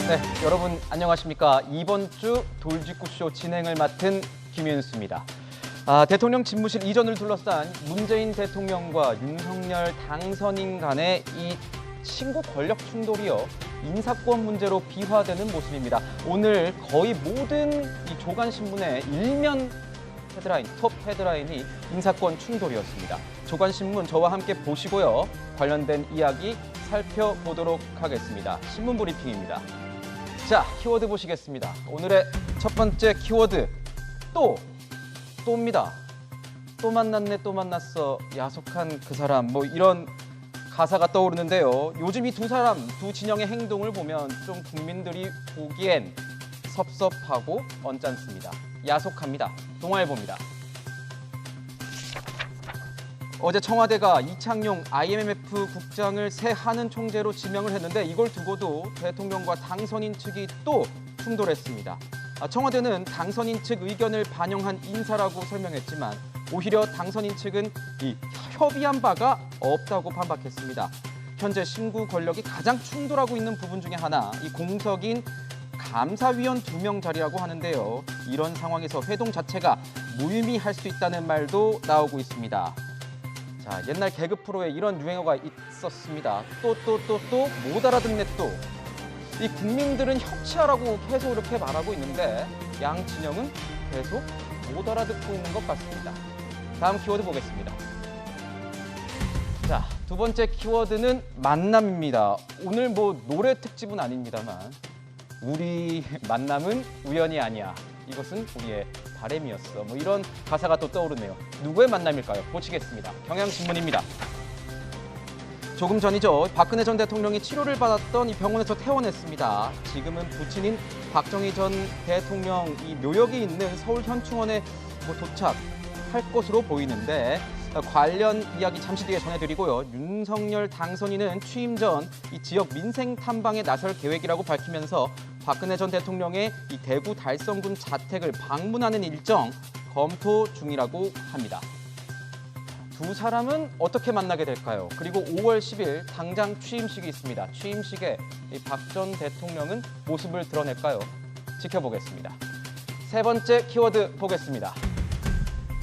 네, 여러분 안녕하십니까. 이번 주 돌직구쇼 진행을 맡은 김윤수입니다. 대통령 집무실 이전을 둘러싼 문재인 대통령과 윤석열 당선인 간의 이 친구 권력 충돌이요. 인사권 문제로 비화되는 모습입니다. 오늘 거의 모든 이 조간신문의 일면 헤드라인, 톱 헤드라인이 인사권 충돌이었습니다. 조간신문 저와 함께 보시고요. 관련된 이야기 살펴보도록 하겠습니다. 신문 브리핑입니다. 자, 키워드 보시겠습니다. 오늘의 첫 번째 키워드, 또입니다. 또 만났네, 또 만났어, 야속한 그 사람, 뭐 이런 가사가 떠오르는데요. 요즘 이 두 사람, 두 진영의 행동을 보면 좀 국민들이 보기엔 섭섭하고 언짢습니다. 야속합니다. 동아일보입니다. 어제 청와대가 이창용 IMF 국장을 새 한은 총재로 지명을 했는데 이걸 두고도 대통령과 당선인 측이 또 충돌했습니다. 청와대는 당선인 측 의견을 반영한 인사라고 설명했지만 오히려 당선인 측은 이 협의한 바가 없다고 반박했습니다. 현재 신구 권력이 가장 충돌하고 있는 부분 중에 하나, 이 공석인 감사위원 2명 자리라고 하는데요. 이런 상황에서 회동 자체가 무의미할 수 있다는 말도 나오고 있습니다. 자, 옛날 개그 프로에 이런 유행어가 있었습니다. 또 못 알아듣네 또. 이 국민들은 협치하라고 계속 이렇게 말하고 있는데 양 진영은 계속 못 알아듣고 있는 것 같습니다. 다음 키워드 보겠습니다. 자, 두 번째 키워드는 만남입니다. 오늘 뭐 노래 특집은 아닙니다만 우리 만남은 우연이 아니야. 이것은 우리의 바램이었어. 뭐 이런 가사가 또 떠오르네요. 누구의 만남일까요? 보시겠습니다. 경향신문입니다. 조금 전이죠. 박근혜 전 대통령이 치료를 받았던 이 병원에서 퇴원했습니다. 지금은 부친인 박정희 전 대통령 이 묘역이 있는 서울 현충원에 도착할 것으로 보이는데 관련 이야기 잠시 뒤에 전해드리고요. 윤석열 당선인은 취임 전 이 지역 민생 탐방에 나설 계획이라고 밝히면서 박근혜 전 대통령의 이 대구 달성군 자택을 방문하는 일정 검토 중이라고 합니다. 두 사람은 어떻게 만나게 될까요? 그리고 5월 10일 당장 취임식이 있습니다. 취임식에 박 전 대통령은 모습을 드러낼까요? 지켜보겠습니다. 세 번째 키워드 보겠습니다.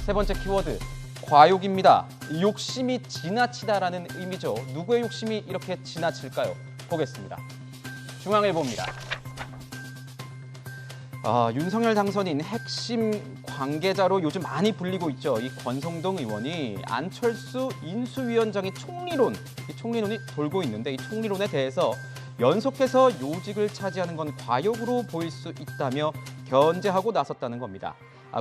세 번째 키워드, 과욕입니다. 욕심이 지나치다라는 의미죠. 누구의 욕심이 이렇게 지나칠까요? 보겠습니다. 중앙일보입니다. 윤석열 당선인 핵심 관계자로 요즘 많이 불리고 있죠. 이 권성동 의원이 안철수 인수위원장의 총리론이 돌고 있는데 이 총리론에 대해서 연속해서 요직을 차지하는 건 과욕으로 보일 수 있다며 견제하고 나섰다는 겁니다.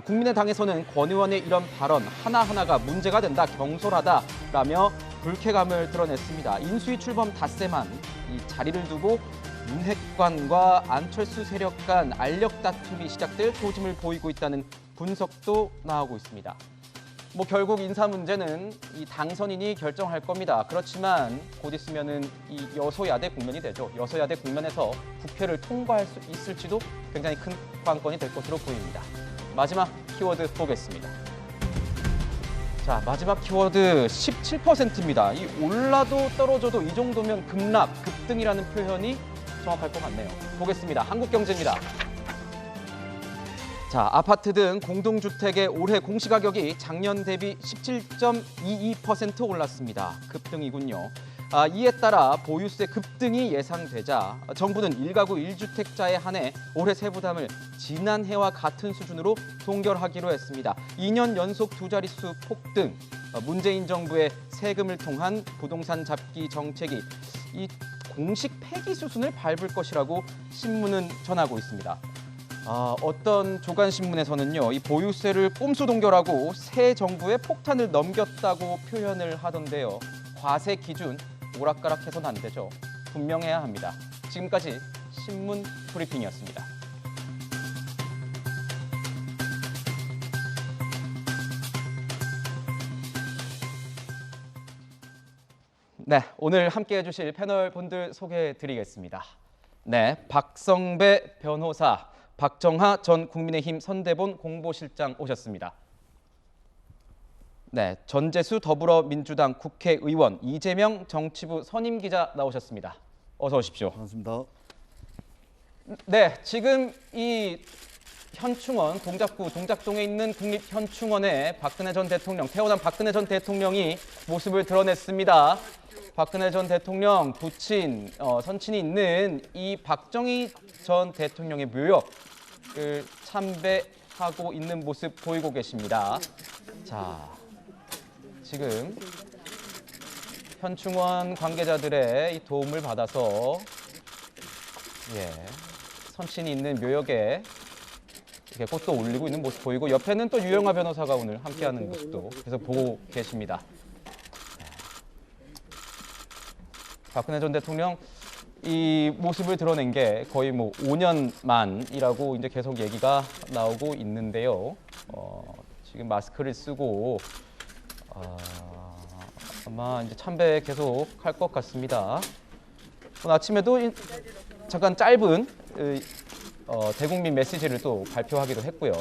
국민의당에서는 권 의원의 이런 발언 하나하나가 문제가 된다, 경솔하다라며 불쾌감을 드러냈습니다. 인수위 출범 닷새만 이 자리를 두고 윤핵관과 안철수 세력 간 알력 다툼이 시작될 조짐을 보이고 있다는 분석도 나오고 있습니다. 뭐 결국 인사 문제는 이 당선인이 결정할 겁니다. 그렇지만 곧 있으면은 이 여소야대 국면이 되죠. 여소야대 국면에서 국회를 통과할 수 있을지도 굉장히 큰 관건이 될 것으로 보입니다. 마지막 키워드 보겠습니다. 자, 마지막 키워드 17%입니다. 이 올라도 떨어져도 이 정도면 급락, 급등이라는 표현이 정확할 것 같네요. 보겠습니다. 한국경제입니다. 자, 아파트 등 공동주택의 올해 공시가격이 작년 대비 17.22% 올랐습니다. 급등이군요. 이에 따라 보유세 급등이 예상되자 정부는 1가구 1주택자에 한해 올해 세부담을 지난해와 같은 수준으로 동결하기로 했습니다. 2년 연속 두 자릿수 폭등, 문재인 정부의 세금을 통한 부동산 잡기 정책이 이 공식 폐기 수순을 밟을 것이라고 신문은 전하고 있습니다. 어떤 조간신문에서는요, 이 보유세를 꼼수 동결하고 새 정부의 폭탄을 넘겼다고 표현을 하던데요. 과세 기준 오락가락해서는 안 되죠. 분명해야 합니다. 지금까지 신문 브리핑이었습니다. 네, 오늘 함께해 주실 패널 분들 소개해 드리겠습니다. 네, 박성배 변호사, 박정하 전 국민의힘 선대본 공보실장 오셨습니다. 네, 전재수 더불어민주당 국회의원, 이재명 정치부 선임 기자 나오셨습니다. 어서 오십시오. 반갑습니다. 네, 지금 이 현충원, 동작구, 동작동에 있는 국립현충원에 박근혜 전 대통령, 태어난 박근혜 전 대통령이 모습을 드러냈습니다. 박근혜 전 대통령 부친, 선친이 있는 이 박정희 전 대통령의 묘역을 참배하고 있는 모습 보이고 계십니다. 자, 지금 현충원 관계자들의 이 도움을 받아서 선친이 있는 묘역에 이렇게 꽃도 올리고 있는 모습 보이고 옆에는 또 유영하 변호사가 오늘 함께하는 모습도 계속 보고 계십니다. 박근혜 전 대통령 이 모습을 드러낸 게 거의 뭐 5년 만이라고 이제 계속 얘기가 나오고 있는데요. 지금 마스크를 쓰고 아마 이제 참배 계속 할 것 같습니다. 오늘 아침에도 잠깐 짧은 대국민 메시지를 또 발표하기도 했고요.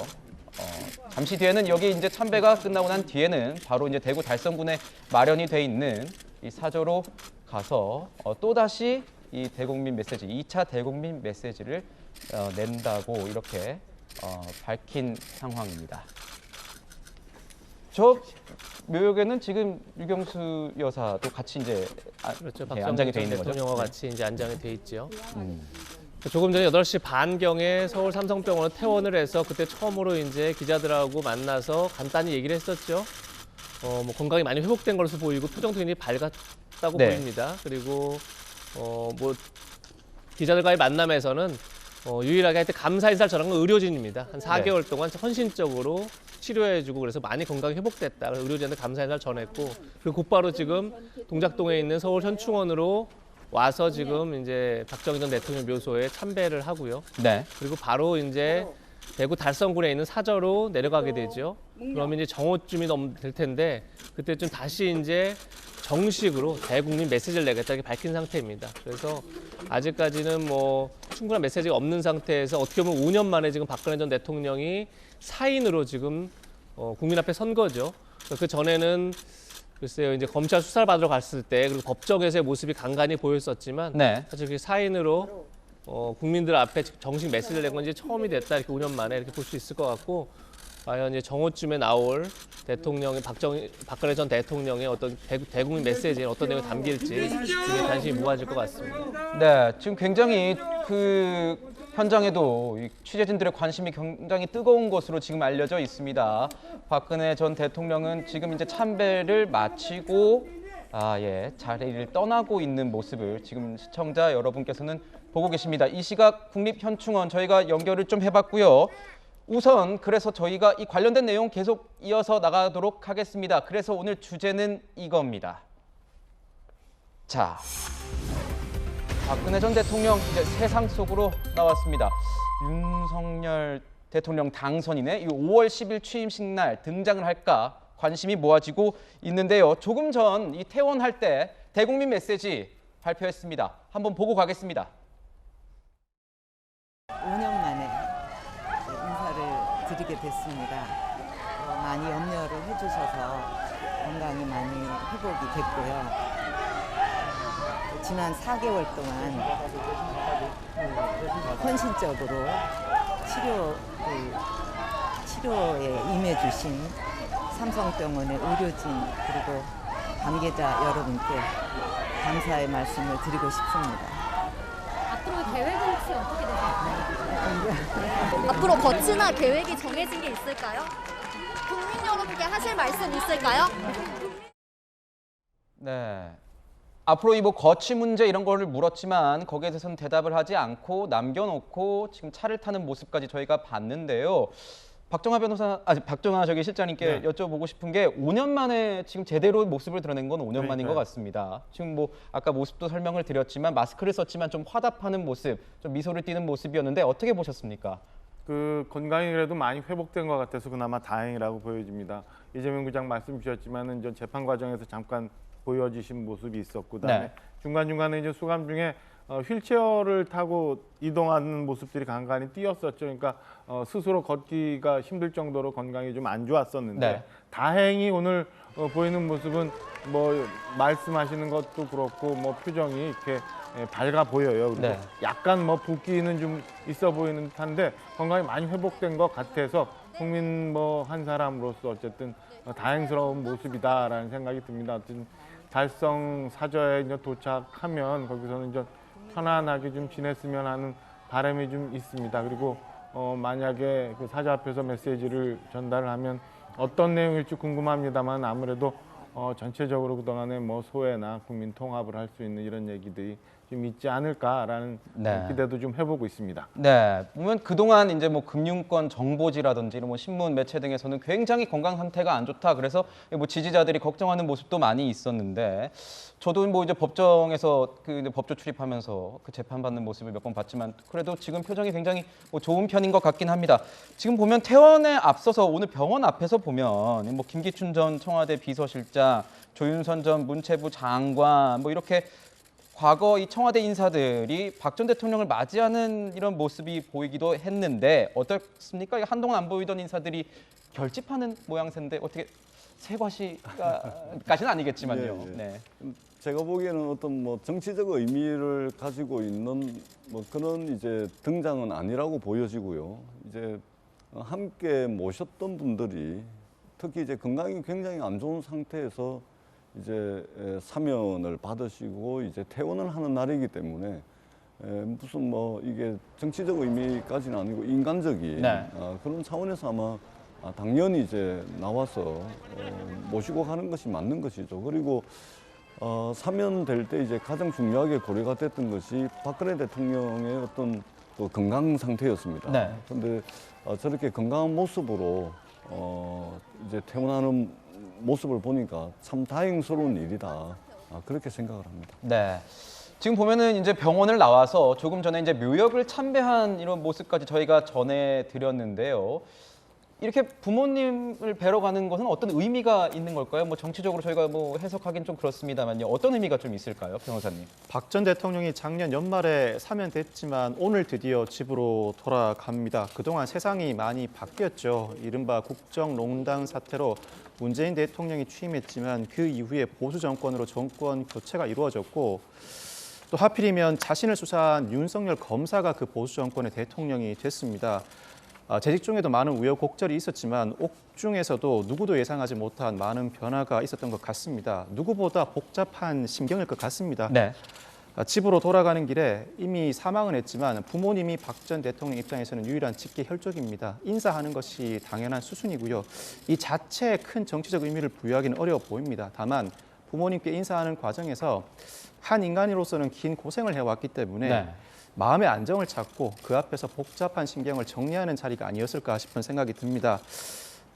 잠시 뒤에는 여기 이제 참배가 끝나고 난 뒤에는 바로 이제 대구 달성군에 마련이 돼 있는 이 사저로 가서 또다시 이 대국민 메시지, 2차 대국민 메시지를 낸다고 이렇게 밝힌 상황입니다. 저 묘역에는 지금 유경수 여사도 같이 이제 그렇죠. 안장이 돼 있는 거죠. 대통령과 같이 이제 안장이 돼 있죠. 조금 전에 8시 반경에 서울 삼성병원에 퇴원을 해서 그때 처음으로 이제 기자들하고 만나서 간단히 얘기를 했었죠. 뭐 건강이 많이 회복된 것으로 보이고 표정도 굉장히 밝았다고 보입니다. 그리고 뭐 기자들과의 만남에서는 유일하게 하여튼 감사 인사를 전한 건 의료진입니다. 한 4개월 동안 헌신적으로 치료해주고 그래서 많이 건강이 회복됐다. 의료진한테 감사 인사를 전했고 그리고 곧바로 지금 동작동에 있는 서울 현충원으로 와서 지금 이제 박정희 전 대통령 묘소에 참배를 하고요. 네. 그리고 바로 이제 대구 달성군에 있는 사저로 내려가게 되죠. 그러면 이제 정오쯤이 될 텐데 그때쯤 다시 이제 정식으로 대국민 메시지를 내겠다 이렇게 밝힌 상태입니다. 그래서 아직까지는 뭐 충분한 메시지가 없는 상태에서 어떻게 보면 5년 만에 지금 박근혜 전 대통령이 사인으로 지금 국민 앞에 선 거죠. 그 전에는 글쎄요, 이제 검찰 수사를 받으러 갔을 때 그리고 법정에서의 모습이 간간히 보였었지만 사실 그 사인으로 국민들 앞에 정식 메시지를 낸 건 이제 처음이 됐다 이렇게 5년 만에 이렇게 볼 수 있을 것 같고 과연 이제 정오쯤에 나올 대통령의 박근혜 전 대통령의 어떤 대국민 메시지에 어떤 내용이 담길지 굉장히 관심이 모아질 것 같습니다. 네, 지금 굉장히 그 현장에도 취재진들의 관심이 굉장히 뜨거운 것으로 지금 알려져 있습니다. 박근혜 전 대통령은 지금 이제 참배를 마치고 자리를 떠나고 있는 모습을 지금 시청자 여러분께서는 보고 계십니다. 이 시각 국립현충원 저희가 연결을 좀 해봤고요. 우선 그래서 저희가 이 관련된 내용 계속 이어서 나가도록 하겠습니다. 그래서 오늘 주제는 이겁니다. 자, 박근혜 전 대통령 이제 세상 속으로 나왔습니다. 윤석열 대통령 당선인의 5월 10일 취임식 날 등장을 할까 관심이 모아지고 있는데요. 조금 전 이 퇴원할 때 대국민 메시지 발표했습니다. 한번 보고 가겠습니다. 5년 만에 인사를 드리게 됐습니다. 많이 염려를 해주셔서 건강이 많이 회복이 됐고요. 지난 4개월 동안 헌신적으로 치료에 임해주신 삼성병원의 의료진 그리고 관계자 여러분께 감사의 말씀을 드리고 싶습니다. 앞으로 계획은 혹시 어떻게 되실까요? 앞으로 거치나 계획이 정해진 게 있을까요? 국민 여러분께 하실 말씀 있을까요? 네. 앞으로 이 뭐 거취 문제 이런 거를 물었지만 거기에 대해서는 대답을 하지 않고 남겨놓고 지금 차를 타는 모습까지 저희가 봤는데요. 박정하 저기 실장님께 여쭤보고 싶은 게 5년 만에 지금 제대로 모습을 드러낸 건 5년 만인 것 같습니다. 지금 뭐 아까 모습도 설명을 드렸지만 마스크를 썼지만 좀 화답하는 모습, 좀 미소를 띠는 모습이었는데 어떻게 보셨습니까? 그 건강이 그래도 많이 회복된 것 같아서 그나마 다행이라고 보여집니다. 이재명 부장 말씀 주셨지만은 전 재판 과정에서 잠깐 보여주신 모습이 있었고, 그다음에 중간중간에 이제 수감 중에 휠체어를 타고 이동하는 모습들이 간간히 띄었었죠. 그러니까 스스로 걷기가 힘들 정도로 건강이 좀 안 좋았었는데 다행히 오늘 보이는 모습은 뭐 말씀하시는 것도 그렇고 뭐 표정이 이렇게 밝아 보여요. 그리고 네. 약간 뭐 붓기는 좀 있어 보이는 듯한데 건강이 많이 회복된 것 같아서 국민 뭐 한 사람으로서 어쨌든 다행스러운 모습이다라는 생각이 듭니다. 어쨌든 달성 사저에 이제 도착하면 거기서는 이제 편안하게 좀 지냈으면 하는 바람이 좀 있습니다. 그리고 만약에 그 사저 앞에서 메시지를 전달을 하면 어떤 내용일지 궁금합니다만 아무래도 전체적으로 그동안에 뭐 소외나 국민 통합을 할 수 있는 이런 얘기들이 좀 있지 않을까라는 네. 기대도 좀 해보고 있습니다. 네, 보면 그동안 이제 뭐 금융권 정보지라든지 이런 뭐 신문 매체 등에서는 굉장히 건강 상태가 안 좋다. 그래서 뭐 지지자들이 걱정하는 모습도 많이 있었는데 저도 뭐 이제 법정에서 그 이제 법조 출입하면서 그 재판받는 모습을 몇 번 봤지만 그래도 지금 표정이 굉장히 뭐 좋은 편인 것 같긴 합니다. 지금 보면 퇴원에 앞서서 오늘 병원 앞에서 보면 뭐 김기춘 전 청와대 비서실장, 조윤선 전 문체부 장관 뭐 이렇게 과거 이 청와대 인사들이 박 전 대통령을 맞이하는 이런 모습이 보이기도 했는데 어떻습니까? 한동안 안 보이던 인사들이 결집하는 모양새인데 어떻게 새과시까지는 아니겠지만요. 예, 예. 네. 제가 보기에는 어떤 뭐 정치적 의미를 가지고 있는 뭐 그런 이제 등장은 아니라고 보여지고요. 이제 함께 모셨던 분들이 특히 이제 건강이 굉장히 안 좋은 상태에서 이제 사면을 받으시고 이제 퇴원을 하는 날이기 때문에 무슨 뭐 이게 정치적 의미까지는 아니고 인간적인 네. 그런 차원에서 아마 당연히 이제 나와서 모시고 가는 것이 맞는 것이죠. 그리고 사면될 때 이제 가장 중요하게 고려가 됐던 것이 박근혜 대통령의 어떤 또 건강 상태였습니다. 네. 그런데 저렇게 건강한 모습으로 이제 퇴원하는 모습을 보니까 참 다행스러운 일이다. 그렇게 생각을 합니다. 네. 지금 보면은 이제 병원을 나와서 조금 전에 이제 묘역을 참배한 이런 모습까지 저희가 전해드렸는데요. 이렇게 부모님을 뵈러 가는 것은 어떤 의미가 있는 걸까요? 뭐 정치적으로 저희가 뭐 해석하기는 좀 그렇습니다만요. 어떤 의미가 좀 있을까요, 변호사님? 박 전 대통령이 작년 연말에 사면됐지만 오늘 드디어 집으로 돌아갑니다. 그동안 세상이 많이 바뀌었죠. 이른바 국정농단 사태로 문재인 대통령이 취임했지만 그 이후에 보수 정권으로 정권 교체가 이루어졌고 또 하필이면 자신을 수사한 윤석열 검사가 그 보수 정권의 대통령이 됐습니다. 재직 중에도 많은 우여곡절이 있었지만 옥중에서도 누구도 예상하지 못한 많은 변화가 있었던 것 같습니다. 누구보다 복잡한 심경일 것 같습니다. 네. 집으로 돌아가는 길에 이미 사망은 했지만 부모님이 박 전 대통령 입장에서는 유일한 직계 혈족입니다. 인사하는 것이 당연한 수순이고요. 이 자체에 큰 정치적 의미를 부여하기는 어려워 보입니다. 다만 부모님께 인사하는 과정에서 한 인간으로서는 긴 고생을 해왔기 때문에 네. 마음의 안정을 찾고 그 앞에서 복잡한 심경을 정리하는 자리가 아니었을까 싶은 생각이 듭니다.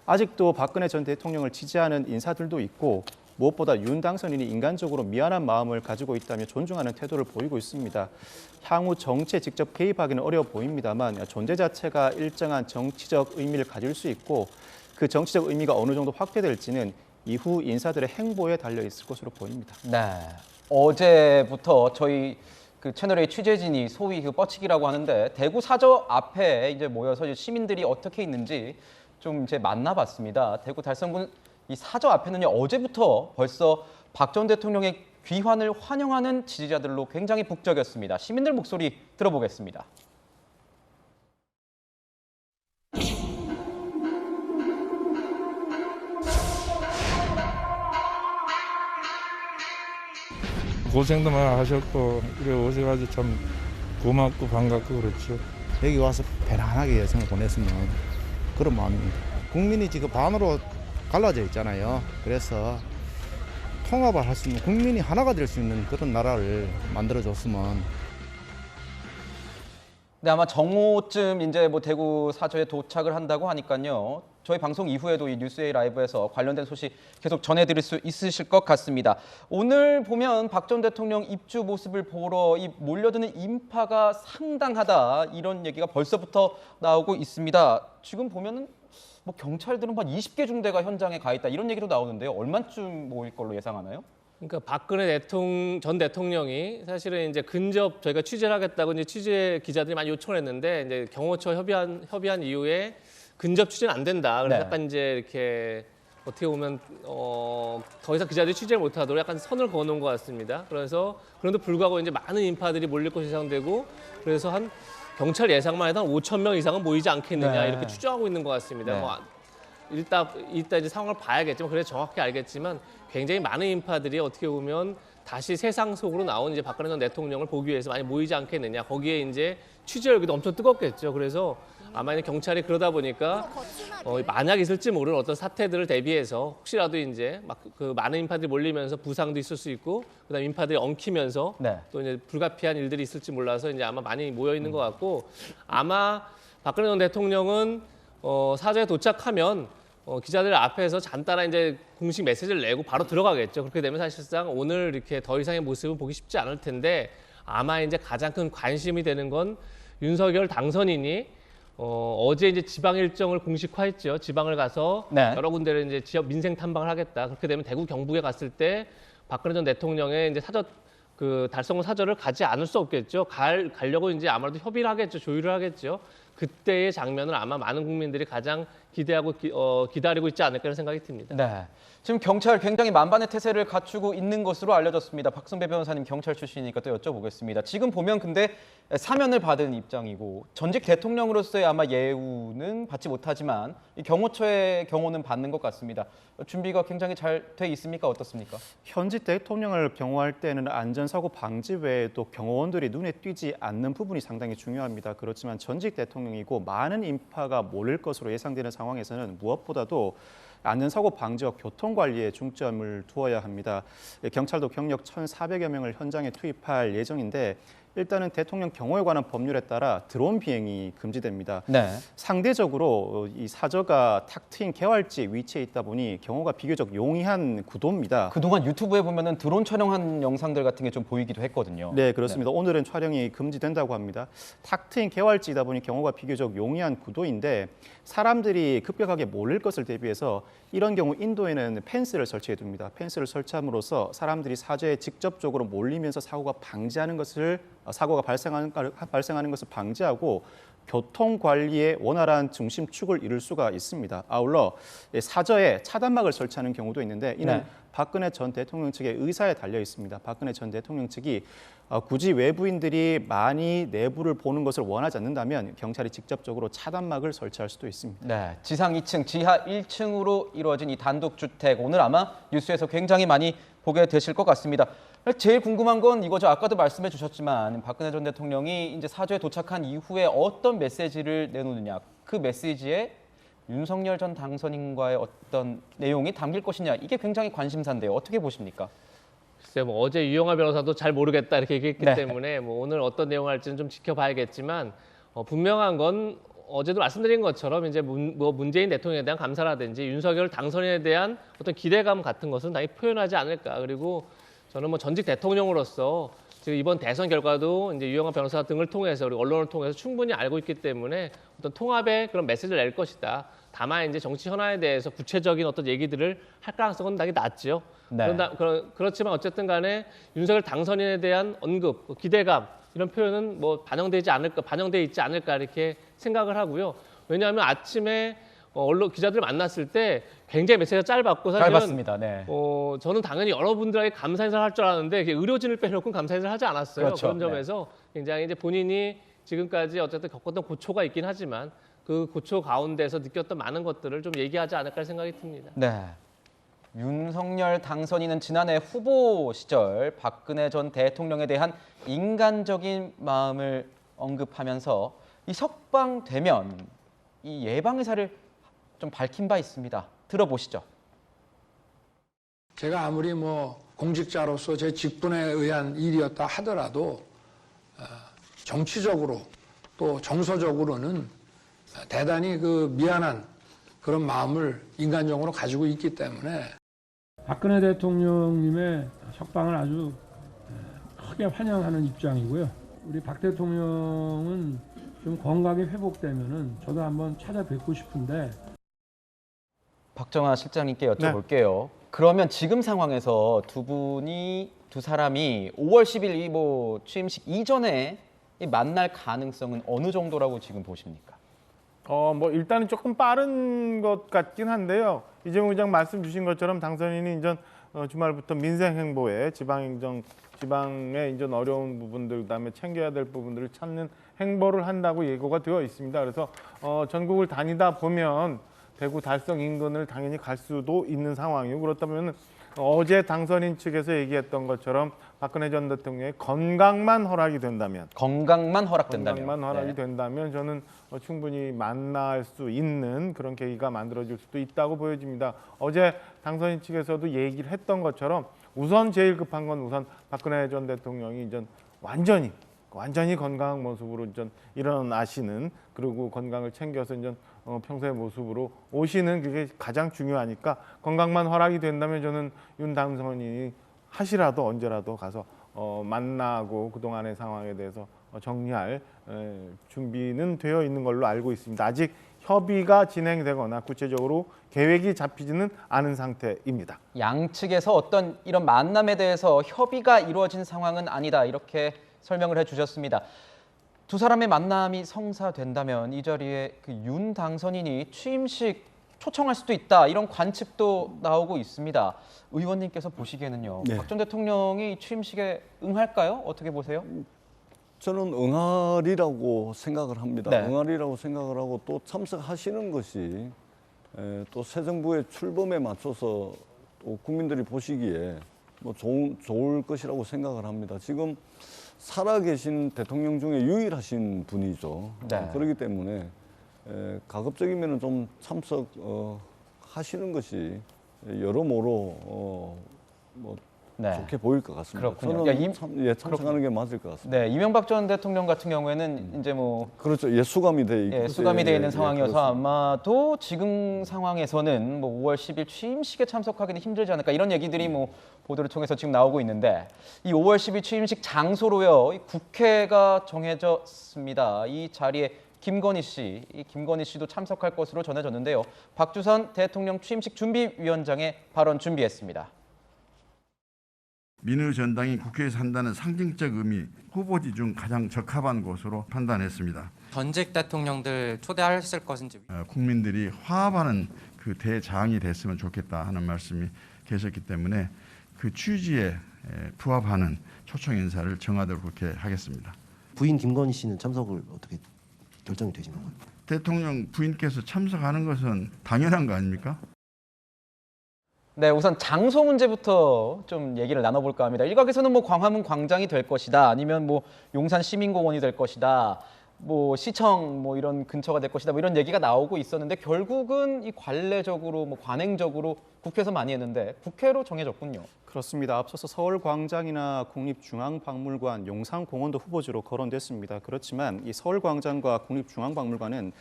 아직도 박근혜 전 대통령을 지지하는 인사들도 있고 무엇보다 윤 당선인이 인간적으로 미안한 마음을 가지고 있다며 존중하는 태도를 보이고 있습니다. 향후 정치에 직접 개입하기는 어려워 보입니다만 존재 자체가 일정한 정치적 의미를 가질 수 있고 그 정치적 의미가 어느 정도 확대될지는 이후 인사들의 행보에 달려 있을 것으로 보입니다. 네. 어제부터 저희 그 채널A 취재진이 소위 그 뻗치기라고 하는데 대구 사저 앞에 이제 모여서 이제 시민들이 어떻게 있는지 좀 이제 만나봤습니다. 대구 달성군 이 사저 앞에는요 어제부터 벌써 박 전 대통령의 귀환을 환영하는 지지자들로 굉장히 북적였습니다. 시민들 목소리 들어보겠습니다. 고생도 많이 하셨고 이래 오셔가지고 참 고맙고 반갑고 그렇죠. 여기 와서 편안하게 여성을 보냈으면 그런 마음입니다. 국민이 지금 반으로 갈라져 있잖아요. 그래서 통합을 할 수 있는 국민이 하나가 될 수 있는 그런 나라를 만들어줬으면. 네, 아마 정오쯤 이제 뭐 대구 사저에 도착을 한다고 하니까요. 저희 방송 이후에도 이 뉴스A 라이브에서 관련된 소식 계속 전해드릴 수 있으실 것 같습니다. 오늘 보면 박 전 대통령 입주 모습을 보러 이 몰려드는 인파가 상당하다 이런 얘기가 벌써부터 나오고 있습니다. 지금 보면은 뭐 경찰들은 한 20개 중대가 현장에 가 있다 이런 얘기도 나오는데요. 얼마쯤 모일 걸로 예상하나요? 그러니까 박근혜 전 대통령이 사실은 이제 근접 저희가 취재를 하겠다고 이제 취재 기자들이 많이 요청을 했는데 이제 경호처 협의한 이후에 근접 취재는 안 된다. 그래서 네. 약간 이제 이렇게 어떻게 보면 더 이상 기자들이 취재를 못하도록 약간 선을 그어놓은 것 같습니다. 그래서 그런데 불구하고 이제 많은 인파들이 몰릴 것이 예상되고 그래서 한 경찰 예상만 해도 한 5천 명 이상은 모이지 않겠느냐 네. 이렇게 추정하고 있는 것 같습니다. 네. 뭐 이따 이제 상황을 봐야겠지만 그래서 정확히 알겠지만 굉장히 많은 인파들이 어떻게 보면 다시 세상 속으로 나온 이제 박근혜 전 대통령을 보기 위해서 많이 모이지 않겠느냐. 거기에 이제 취재 열기도 엄청 뜨겁겠죠. 그래서 아마 이제 경찰이 그러다 보니까 만약 있을지 모르는 어떤 사태들을 대비해서 혹시라도 이제 막 그 많은 인파들이 몰리면서 부상도 있을 수 있고 그다음 인파들이 엉키면서 네. 또 이제 불가피한 일들이 있을지 몰라서 이제 아마 많이 모여 있는 것 같고 아마 박근혜 전 대통령은 사저에 도착하면 기자들 앞에서 잔따라 이제 공식 메시지를 내고 바로 들어가겠죠. 그렇게 되면 사실상 오늘 이렇게 더 이상의 모습은 보기 쉽지 않을 텐데 아마 이제 가장 큰 관심이 되는 건 윤석열 당선인이 어제 이제 지방 일정을 공식화했죠. 지방을 가서 네. 여러 군데를 이제 지역 민생 탐방을 하겠다. 그렇게 되면 대구 경북에 갔을 때 박근혜 전 대통령의 이제 달성을 사저를 가지 않을 수 없겠죠. 가려고 이제 아무래도 협의를 하겠죠. 조율을 하겠죠. 그때의 장면을 아마 많은 국민들이 가장 기대하고 기다리고 있지 않을까 생각이 듭니다. 네. 지금 경찰 굉장히 만반의 태세를 갖추고 있는 것으로 알려졌습니다. 박성배 변호사님 경찰 출신이니까 또 여쭤보겠습니다. 지금 보면 근데 사면을 받은 입장이고 전직 대통령으로서의 아마 예우는 받지 못하지만 이 경호처의 경호는 받는 것 같습니다. 준비가 굉장히 잘 돼 있습니까? 어떻습니까? 현직 대통령을 경호할 때는 안전사고 방지 외에 또 경호원들이 눈에 띄지 않는 부분이 상당히 중요합니다. 그렇지만 전직 대통령이고 많은 인파가 몰릴 것으로 예상되는 상황에서는 무엇보다도 안전사고 방지와 교통관리에 중점을 두어야 합니다. 경찰도 경력 1,400여 명을 현장에 투입할 예정인데 일단은 대통령 경호에 관한 법률에 따라 드론 비행이 금지됩니다. 네. 상대적으로 이 사저가 탁 트인 개활지 위치에 있다 보니 경호가 비교적 용이한 구도입니다. 그동안 유튜브에 보면은 드론 촬영한 영상들 같은 게 좀 보이기도 했거든요. 네, 그렇습니다. 오늘은 촬영이 금지된다고 합니다. 탁 트인 개활지이다 보니 경호가 비교적 용이한 구도인데 사람들이 급격하게 몰릴 것을 대비해서 이런 경우 인도에는 펜스를 설치해 둡니다. 펜스를 설치함으로써 사람들이 사저에 직접적으로 몰리면서 사고가 발생하는 것을 방지하고 교통 관리의 원활한 중심축을 이룰 수가 있습니다. 아울러 사저에 차단막을 설치하는 경우도 있는데 이는 네. 박근혜 전 대통령 측의 의사에 달려 있습니다. 박근혜 전 대통령 측이 굳이 외부인들이 많이 내부를 보는 것을 원하지 않는다면 경찰이 직접적으로 차단막을 설치할 수도 있습니다. 네, 지상 2층, 지하 1층으로 이루어진 이 단독주택 오늘 아마 뉴스에서 굉장히 많이 보게 되실 것 같습니다. 제일 궁금한 건 이거죠. 아까도 말씀해 주셨지만 박근혜 전 대통령이 이제 사저에 도착한 이후에 어떤 메시지를 내놓느냐. 그 메시지에 윤석열 전 당선인과의 어떤 내용이 담길 것이냐. 이게 굉장히 관심사인데요. 어떻게 보십니까? 글쎄요, 뭐 어제 유영하 변호사도 잘 모르겠다 이렇게 얘기했기 네. 때문에 뭐 오늘 어떤 내용을 할지는 좀 지켜봐야겠지만 분명한 건 어제도 말씀드린 것처럼 이제 문재인 대통령에 대한 감사라든지 윤석열 당선인에 대한 어떤 기대감 같은 것은 당연히 표현하지 않을까. 그리고 저는 뭐 전직 대통령으로서 지금 이번 대선 결과도 이제 유영하 변호사 등을 통해서 우리 언론을 통해서 충분히 알고 있기 때문에 어떤 통합의 그런 메시지를 낼 것이다. 다만 이제 정치 현안에 대해서 구체적인 어떤 얘기들을 할 가능성은 당연히 낮죠. 네. 그렇지만 어쨌든 간에 윤석열 당선인에 대한 언급, 기대감 이런 표현은 뭐 반영돼 있지 않을까 이렇게 생각을 하고요. 왜냐하면 아침에 언론 기자들을 만났을 때 굉장히 메시지가 짧았고 사실은 짧았습니다. 네. 저는 당연히 여러분들에게 감사 인사를 할 줄 알았는데 의료진을 빼놓고는 감사 인사를 하지 않았어요. 그렇죠. 그런 점에서 굉장히 이제 본인이 지금까지 어쨌든 겪었던 고초가 있긴 하지만 그 고초 가운데서 느꼈던 많은 것들을 좀 얘기하지 않을까 생각이 듭니다. 네. 윤석열 당선인은 지난해 후보 시절 박근혜 전 대통령에 대한 인간적인 마음을 언급하면서 이 석방되면 이 예방 의사를 좀 밝힌 바 있습니다. 들어보시죠. 제가 아무리 뭐 공직자로서 제 직분에 의한 일이었다 하더라도 정치적으로 또 정서적으로는 대단히 그 미안한 그런 마음을 인간적으로 가지고 있기 때문에 박근혜 대통령님의 석방을 아주 크게 환영하는 입장이고요. 우리 박 대통령은 좀 건강이 회복되면은 저도 한번 찾아뵙고 싶은데. 박정아 실장님께 여쭤볼게요. 네. 그러면 지금 상황에서 두 사람이 5월 10일 이 취임식 이전에 만날 가능성은 어느 정도라고 지금 보십니까? 뭐 일단은 조금 빠른 것 같긴 한데요. 이재명 의장 말씀 주신 것처럼 당선인이 이제 주말부터 민생 행보에 지방의 이제 어려운 부분들, 그다음에 챙겨야 될 부분들을 찾는 행보를 한다고 예고가 되어 있습니다. 그래서 전국을 다니다 보면 대구 달성 인근을 당연히 갈 수도 있는 상황이고, 그렇다면 어제 당선인 측에서 얘기했던 것처럼 박근혜 전 대통령의 건강만 허락이 된다면 된다면 저는 충분히 만날 수 있는 그런 계기가 만들어질 수도 있다고 보여집니다. 어제 당선인 측에서도 얘기를 했던 것처럼 우선 제일 급한 건 우선 박근혜 전 대통령이 이제 완전히 건강한 모습으로 이제 일어나시는, 그리고 건강을 챙겨서 이제 평소의 모습으로 오시는, 그게 가장 중요하니까 건강만 허락이 된다면 저는 윤 당선인이 하시라도 언제라도 가서 만나고 그동안의 상황에 대해서 정리할 준비는 되어 있는 걸로 알고 있습니다. 아직 협의가 진행되거나 구체적으로 계획이 잡히지는 않은 상태입니다. 양측에서 어떤 이런 만남에 대해서 협의가 이루어진 상황은 아니다, 이렇게 설명을 해주셨습니다. 두 사람의 만남이 성사된다면 이 자리에 그 윤 당선인이 취임식 초청할 수도 있다, 이런 관측도 나오고 있습니다. 의원님께서 보시기에는요, 네. 박 전 대통령이 취임식에 응할까요? 어떻게 보세요? 저는 응하리라고 생각을 합니다. 네. 응하리라고 생각을 하고 또 참석하시는 것이 또 새 정부의 출범에 맞춰서 또 국민들이 보시기에 뭐 좋을 것이라고 생각을 합니다. 지금 살아계신 대통령 중에 유일하신 분이죠. 네. 그렇기 때문에 가급적이면 좀 참석하시는 것이 여러모로 뭐 네. 좋게 보일 것 같습니다. 그렇군요. 저는 참석하는 게 맞을 것 같습니다. 네, 이명박 전 대통령 같은 경우에는 이제 뭐 그렇죠. 수감이 돼 있고 수감이 돼 있는 상황이어서 그렇습니다. 아마도 지금 상황에서는 뭐 5월 10일 취임식에 참석하기는 힘들지 않을까, 이런 얘기들이 뭐 보도를 통해서 지금 나오고 있는데, 이 5월 10일 취임식 장소로요, 이 국회가 정해졌습니다. 이 자리에 김건희 씨도 참석할 것으로 전해졌는데요. 박주선 대통령 취임식 준비위원장의 발언 준비했습니다. 민의 전당이 국회에서 한다는 상징적 의미, 후보지 중 가장 적합한 곳으로 판단했습니다. 전직 대통령들 초대하실 것인지. 국민들이 화합하는 그 대장이 됐으면 좋겠다 하는 말씀이 계셨기 때문에 그 취지에 부합하는 초청 인사를 정하도록 그렇게 하겠습니다. 부인 김건희 씨는 참석을 어떻게 결정이 되신 건가요? 대통령 부인께서 참석하는 것은 당연한 거 아닙니까? 네, 우선 장소 문제부터 좀 얘기를 나눠볼까 합니다. 일각에서는 뭐 광화문 광장이 될 것이다, 아니면 뭐 용산 시민공원이 될 것이다, 뭐 시청 뭐 이런 근처가 될 것이다, 뭐 이런 얘기가 나오고 있었는데, 결국은 이 관례적으로 뭐 관행적으로 국회에서 많이 했는데 국회로 정해졌군요. 그렇습니다. 앞서서 서울광장이나 국립중앙박물관, 용산공원도 후보지로 거론됐습니다. 그렇지만 이 서울광장과 국립중앙박물관은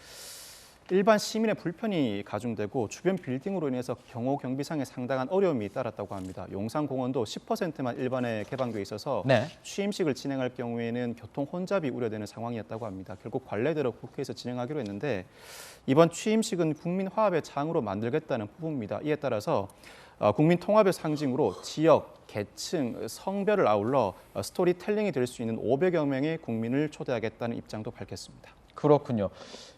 일반 시민의 불편이 가중되고 주변 빌딩으로 인해서 경호 경비상에 상당한 어려움이 따랐다고 합니다. 용산공원도 10%만 일반에 개방돼 있어서 네. 취임식을 진행할 경우에는 교통 혼잡이 우려되는 상황이었다고 합니다. 결국 관례대로 국회에서 진행하기로 했는데, 이번 취임식은 국민 화합의 장으로 만들겠다는 부분입니다. 이에 따라서 국민 통합의 상징으로 지역, 계층, 성별을 아울러 스토리텔링이 될 수 있는 500여 명의 국민을 초대하겠다는 입장도 밝혔습니다. 그렇군요.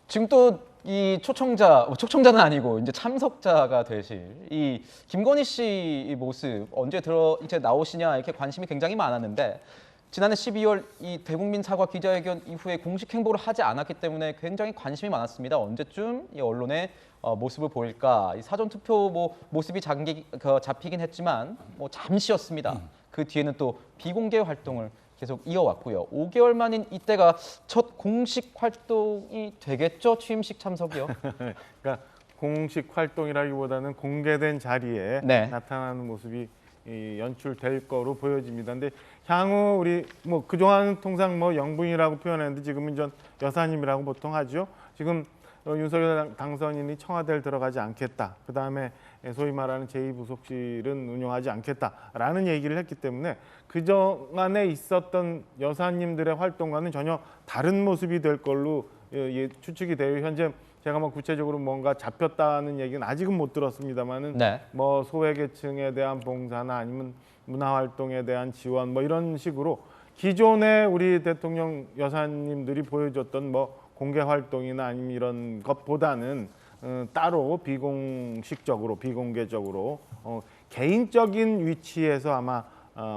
지금 또 이 초청자는 아니고 이제 참석자가 되실 이 김건희 씨 모습 언제 이제 나오시냐, 이렇게 관심이 굉장히 많았는데, 지난해 12월 이 대국민 사과 기자회견 이후에 공식 행보를 하지 않았기 때문에 굉장히 관심이 많았습니다. 언제쯤 이 언론에 모습을 보일까? 이 사전 투표 뭐 모습이 잡히긴 했지만 뭐 잠시였습니다. 그 뒤에는 또 비공개 활동을 계속 이어왔고요. 5개월 만인 이때가 첫 공식 활동이 되겠죠? 취임식 참석이요? 그러니까 공식 활동이라기보다는 공개된 자리에 네. 나타나는 모습이 연출될 거로 보여집니다. 근데 향후 우리 뭐 그동안 통상 뭐 영부인이라고 표현했는데 지금은 전 여사님이라고 보통 하죠. 지금 윤석열 당선인이 청와대를 들어가지 않겠다, 그 다음에 소위 말하는 제2부속실은 운영하지 않겠다라는 얘기를 했기 때문에 그동안에 있었던 여사님들의 활동과는 전혀 다른 모습이 될 걸로 추측이 돼요. 현재 제가 뭐 구체적으로 뭔가 잡혔다는 얘기는 아직은 못 들었습니다만은 네. 뭐 소외계층에 대한 봉사나 아니면 문화활동에 대한 지원 뭐 이런 식으로 기존에 우리 대통령 여사님들이 보여줬던 뭐 공개 활동이나 아니면 이런 것보다는 따로 비공식적으로 비공개적으로 개인적인 위치에서 아마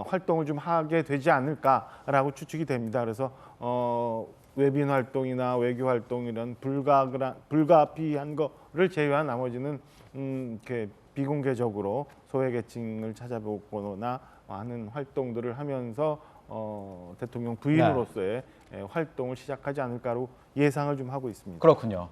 활동을 좀 하게 되지 않을까라고 추측이 됩니다. 그래서 외빈 활동이나 외교 활동 이런 불가피한 거를 제외한 나머지는 이렇게 비공개적으로 소외계층을 찾아보거나 하는 활동들을 하면서 대통령 부인으로서의 활동을 시작하지 않을까로 예상을 좀 하고 있습니다. 그렇군요.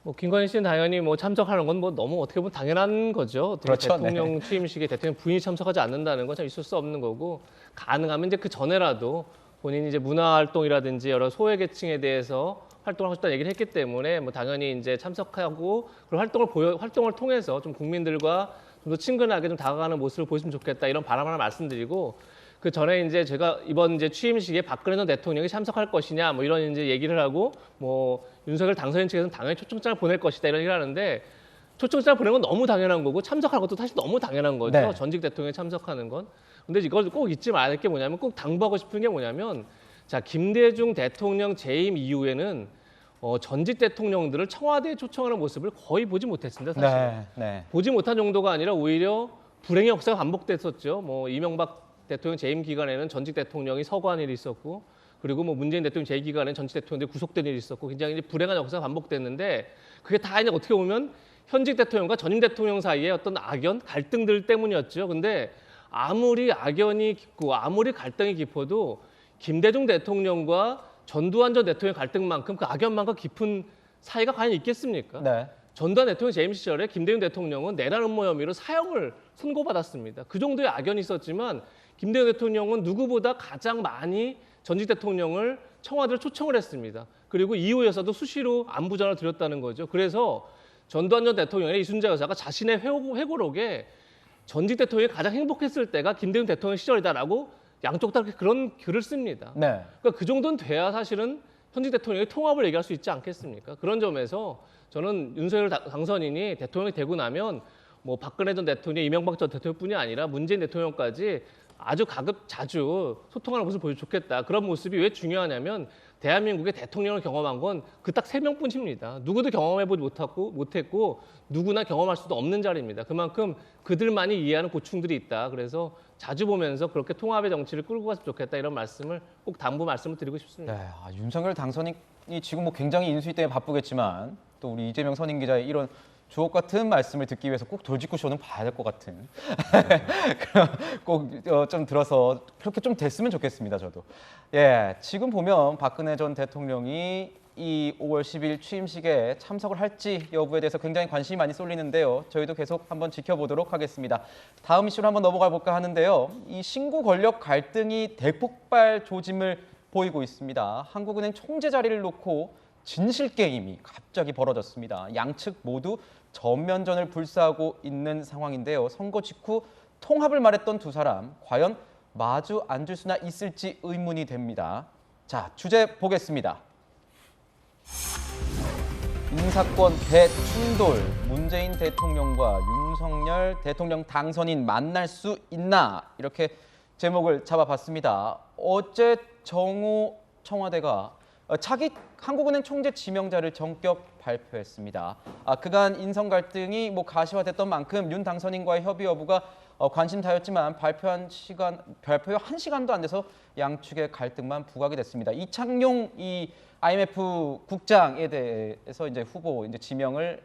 뭐 김건희 씨는 당연히 뭐 참석하는 건 뭐 너무 어떻게 보면 당연한 거죠. 그렇죠. 대통령 취임식에 대통령 부인이 참석하지 않는다는 건 참 있을 수 없는 거고, 가능하면 이제 그 전에라도 본인이 이제 문화 활동이라든지 여러 소외계층에 대해서 활동을 하고 싶다는 얘기를 했기 때문에 뭐 당연히 이제 참석하고 그리고 활동을 통해서 좀 국민들과 좀 더 친근하게 좀 다가가는 모습을 보였으면 좋겠다, 이런 바람 하나 말씀드리고, 그 전에 이제 제가 이번 이제 취임식에 박근혜 전 대통령이 참석할 것이냐 뭐 이런 이제 얘기를 하고, 뭐 윤석열 당선인 측에서는 당연히 초청장을 보낼 것이다 이런 얘기를 하는데, 초청장을 보내는 건 너무 당연한 거고 참석하는 것도 사실 너무 당연한 거죠. 네. 전직 대통령이 참석하는 건. 근데 이걸 꼭 잊지 말아야 될 게 뭐냐면, 꼭 당부하고 싶은 게 뭐냐면, 자, 김대중 대통령 재임 이후에는 전직 대통령들을 청와대에 초청하는 모습을 거의 보지 못했습니다. 사실. 네. 보지 못한 정도가 아니라 오히려 불행의 역사가 반복됐었죠. 뭐 이명박 대통령 재임 기간에는 전직 대통령이 서거한 일이 있었고, 그리고 뭐 문재인 대통령 재임 기간에는 전직 대통령들이 구속된 일이 있었고, 굉장히 이제 불행한 역사가 반복됐는데, 그게 다 이제 어떻게 보면 현직 대통령과 전임 대통령 사이의 어떤 악연, 갈등들 때문이었죠. 근데 아무리 악연이 깊고 아무리 갈등이 깊어도 김대중 대통령과 전두환 전 대통령의 갈등만큼 그 악연만큼 깊은 사이가 과연 있겠습니까? 네. 전두환 대통령 재임 시절에 김대중 대통령은 내란 음모 혐의로 사형을 선고받았습니다. 그 정도의 악연이 있었지만 김대중 대통령은 누구보다 가장 많이 전직 대통령을 청와대로 초청을 했습니다. 그리고 이후에서도 수시로 안부 전화를 드렸다는 거죠. 그래서 전두환 전 대통령의 이순자 여사가 자신의 회고록에 전직 대통령이 가장 행복했을 때가 김대중 대통령 시절이다라고 양쪽 다 그런 글을 씁니다. 네. 그러니까 그 정도는 돼야 사실은 현직 대통령의 통합을 얘기할 수 있지 않겠습니까? 그런 점에서 저는 윤석열 당선인이 대통령이 되고 나면 뭐 박근혜 전 대통령, 이명박 전 대통령뿐이 아니라 문재인 대통령까지 아주 자주 소통하는 모습을 보여주면 좋겠다. 그런 모습이 왜 중요하냐면, 대한민국의 대통령을 경험한 건 그 딱 3명뿐입니다. 누구도 경험해보지 못했고 누구나 경험할 수도 없는 자리입니다. 그만큼 그들만이 이해하는 고충들이 있다. 그래서 자주 보면서 그렇게 통합의 정치를 끌고 갔으면 좋겠다, 이런 말씀을 꼭 당부 말씀을 드리고 싶습니다. 네, 윤석열 당선인이 지금 뭐 굉장히 인수위 때문에 바쁘겠지만, 또 우리 이재명 선임 기자의 이런 주옥 같은 말씀을 듣기 위해서 꼭 돌직구 쇼는 봐야 될 것 같은 꼭 좀 들어서 그렇게 좀 됐으면 좋겠습니다. 저도. 예, 지금 보면 박근혜 전 대통령이 이 5월 10일 취임식에 참석을 할지 여부에 대해서 굉장히 관심이 많이 쏠리는데요. 저희도 계속 한번 지켜보도록 하겠습니다. 다음 이슈로 한번 넘어가 볼까 하는데요. 이 신구 권력 갈등이 대폭발 조짐을 보이고 있습니다. 한국은행 총재 자리를 놓고 진실 게임이 갑자기 벌어졌습니다. 양측 모두 전면전을 불사하고 있는 상황인데요. 선거 직후 통합을 말했던 두 사람, 과연 마주 앉을 수나 있을지 의문이 됩니다. 자, 주제 보겠습니다. 인사권 대충돌, 문재인 대통령과 윤석열 대통령 당선인 만날 수 있나? 이렇게 제목을 잡아봤습니다. 어제 정호 청와대가 차기 한국은행 총재 지명자를 전격 발표했습니다. 그간 인선 갈등이 가시화됐던 만큼 윤 당선인과의 협의 여부가 관심사였지만 발표 후 1시간도 안 돼서 양측의 갈등만 부각이 됐습니다. 이창용 IMF 국장에 대해서 후보 지명을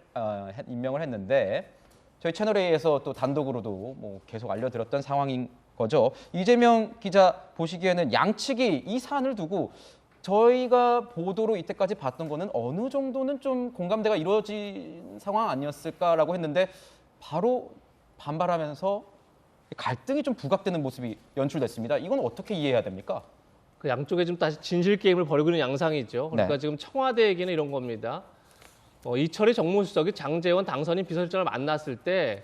임명을 했는데, 저희 채널A에서 또 단독으로도 계속 알려드렸던 상황인 거죠. 이재명 기자 보시기에는 양측이 이 사안을 두고 저희가 보도로 이때까지 봤던 거는 어느 정도는 좀 공감대가 이루어진 상황 아니었을까라고 했는데, 바로 반발하면서 갈등이 좀 부각되는 모습이 연출됐습니다. 이건 어떻게 이해해야 됩니까? 그 양쪽에 좀 다시 진실 게임을 벌이고 있는 양상이죠. 그러니까 네. 지금 청와대 얘기는 이런 겁니다. 이철희 정무수석이 장제원 당선인 비서실장을 만났을 때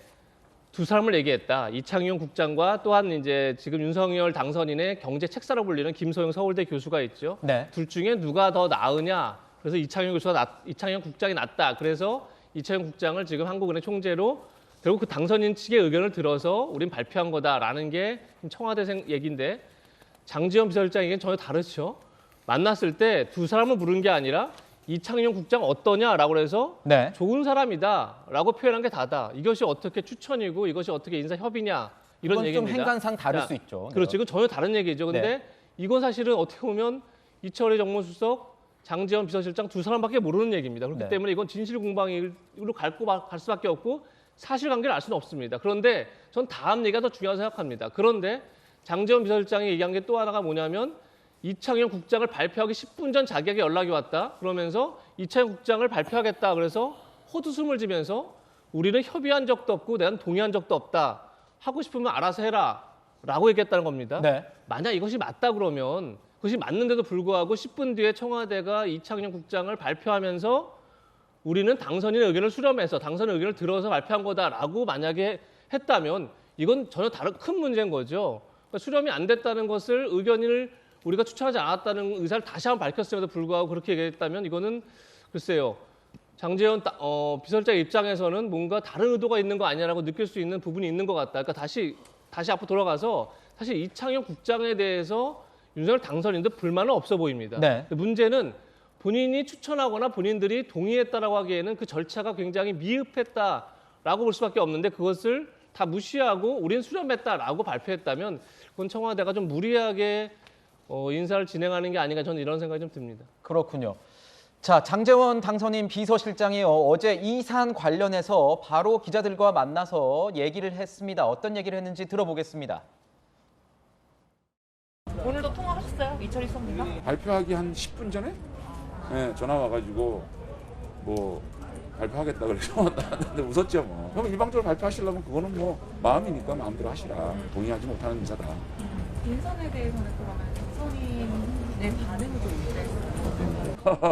두 사람을 얘기했다. 이창용 국장과 또한 이제 지금 윤석열 당선인의 경제 책사로 불리는 김소영 서울대 교수가 있죠. 네. 둘 중에 누가 더 나으냐. 그래서 이창용 국장이 낫다. 그래서 이창용 국장을 지금 한국은행 총재로, 결국 그 당선인 측의 의견을 들어서 우린 발표한 거다라는 게 청와대 얘기인데, 장제원 비서실장 얘기는 전혀 다르죠. 만났을 때 두 사람을 부른 게 아니라 이창용 국장 어떠냐라고 해서 네. 좋은 사람이다라고 표현한 게 다다. 이것이 어떻게 추천이고 이것이 어떻게 인사 협의냐 이런 이건 좀 얘기입니다. 행간상 다를 자, 수 있죠. 그렇죠. 이건 전혀 다른 얘기죠. 근데 네. 이건 사실은 어떻게 보면 이철희 정무수석, 장제원 비서실장 두 사람밖에 모르는 얘기입니다. 그렇기 네. 때문에 이건 진실 공방으로 갈 수밖에 없고 사실관계를 알 수는 없습니다. 그런데 전 다음 얘기가 더 중요하다고 생각합니다. 그런데 장제원 비서실장이 얘기한 게 또 하나가 뭐냐면 이창용 국장을 발표하기 10분 전 자기에게 연락이 왔다. 그러면서 이창용 국장을 발표하겠다. 그래서 헛웃음을 지면서 우리는 협의한 적도 없고 내가 동의한 적도 없다. 하고 싶으면 알아서 해라. 라고 얘기했다는 겁니다. 네. 만약 이것이 맞다 그러면 그것이 맞는데도 불구하고 10분 뒤에 청와대가 이창용 국장을 발표하면서 우리는 당선인의 의견을 수렴해서 당선인 의견을 들어서 발표한 거다라고 만약에 했다면 이건 전혀 다른 큰 문제인 거죠. 그러니까 수렴이 안 됐다는 것을 의견을 우리가 추천하지 않았다는 의사를 다시 한번 밝혔음에도 불구하고 그렇게 얘기했다면 이거는 글쎄요. 장제원 비서실장 입장에서는 뭔가 다른 의도가 있는 거 아니냐라고 느낄 수 있는 부분이 있는 것 같다. 그러니까 다시 앞으로 돌아가서 사실 이창용 국장에 대해서 윤석열 당선인도 불만은 없어 보입니다. 네. 문제는 본인이 추천하거나 본인들이 동의했다라고 하기에는 그 절차가 굉장히 미흡했다라고 볼 수밖에 없는데 그것을 다 무시하고 우린 수렴했다라고 발표했다면 그건 청와대가 좀 무리하게 인사를 진행하는 게 아닌가 저는 이런 생각이 좀 듭니다. 그렇군요. 자, 장제원 당선인 비서실장이 어제 이 사안 관련해서 바로 기자들과 만나서 얘기를 했습니다. 어떤 얘기를 했는지 들어보겠습니다. 오늘도 통화하셨어요? 이철희 수석님과? 발표하기 한 10분 전에 전화 와가지고 뭐 발표하겠다 그래서 나한테 웃었죠 뭐. 그럼 일방적으로 발표하시려면 그거는 뭐 마음이니까 마음대로 하시라. 동의하지 못하는 인사다. 인선에 대해서는 그러면 당선인의 반응이 좀 있어요?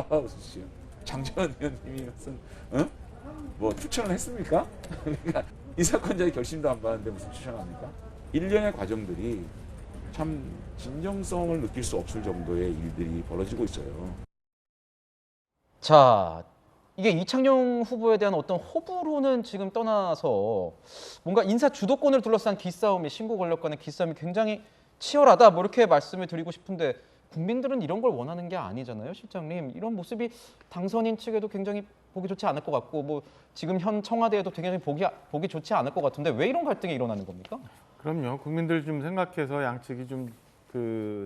웃으시죠. 장제원 의원님이 무슨 뭐 추천을 했습니까? 그러니까 인사권자의 결심도 안 받는데 무슨 추천합니까? 일련의 과정들이 참 진정성을 느낄 수 없을 정도의 일들이 벌어지고 있어요. 자, 이게 이창용 후보에 대한 어떤 호불호는 지금 떠나서 뭔가 인사 주도권을 둘러싼 기싸움이 신고 권력 간의 기싸움이 굉장히 치열하다 뭐 이렇게 말씀을 드리고 싶은데 국민들은 이런 걸 원하는 게 아니잖아요, 실장님. 이런 모습이 당선인 측에도 굉장히 보기 좋지 않을 것 같고 뭐 지금 현 청와대에도 굉장히 보기 좋지 않을 것 같은데 왜 이런 갈등이 일어나는 겁니까? 그럼요. 국민들 좀 생각해서 양측이 좀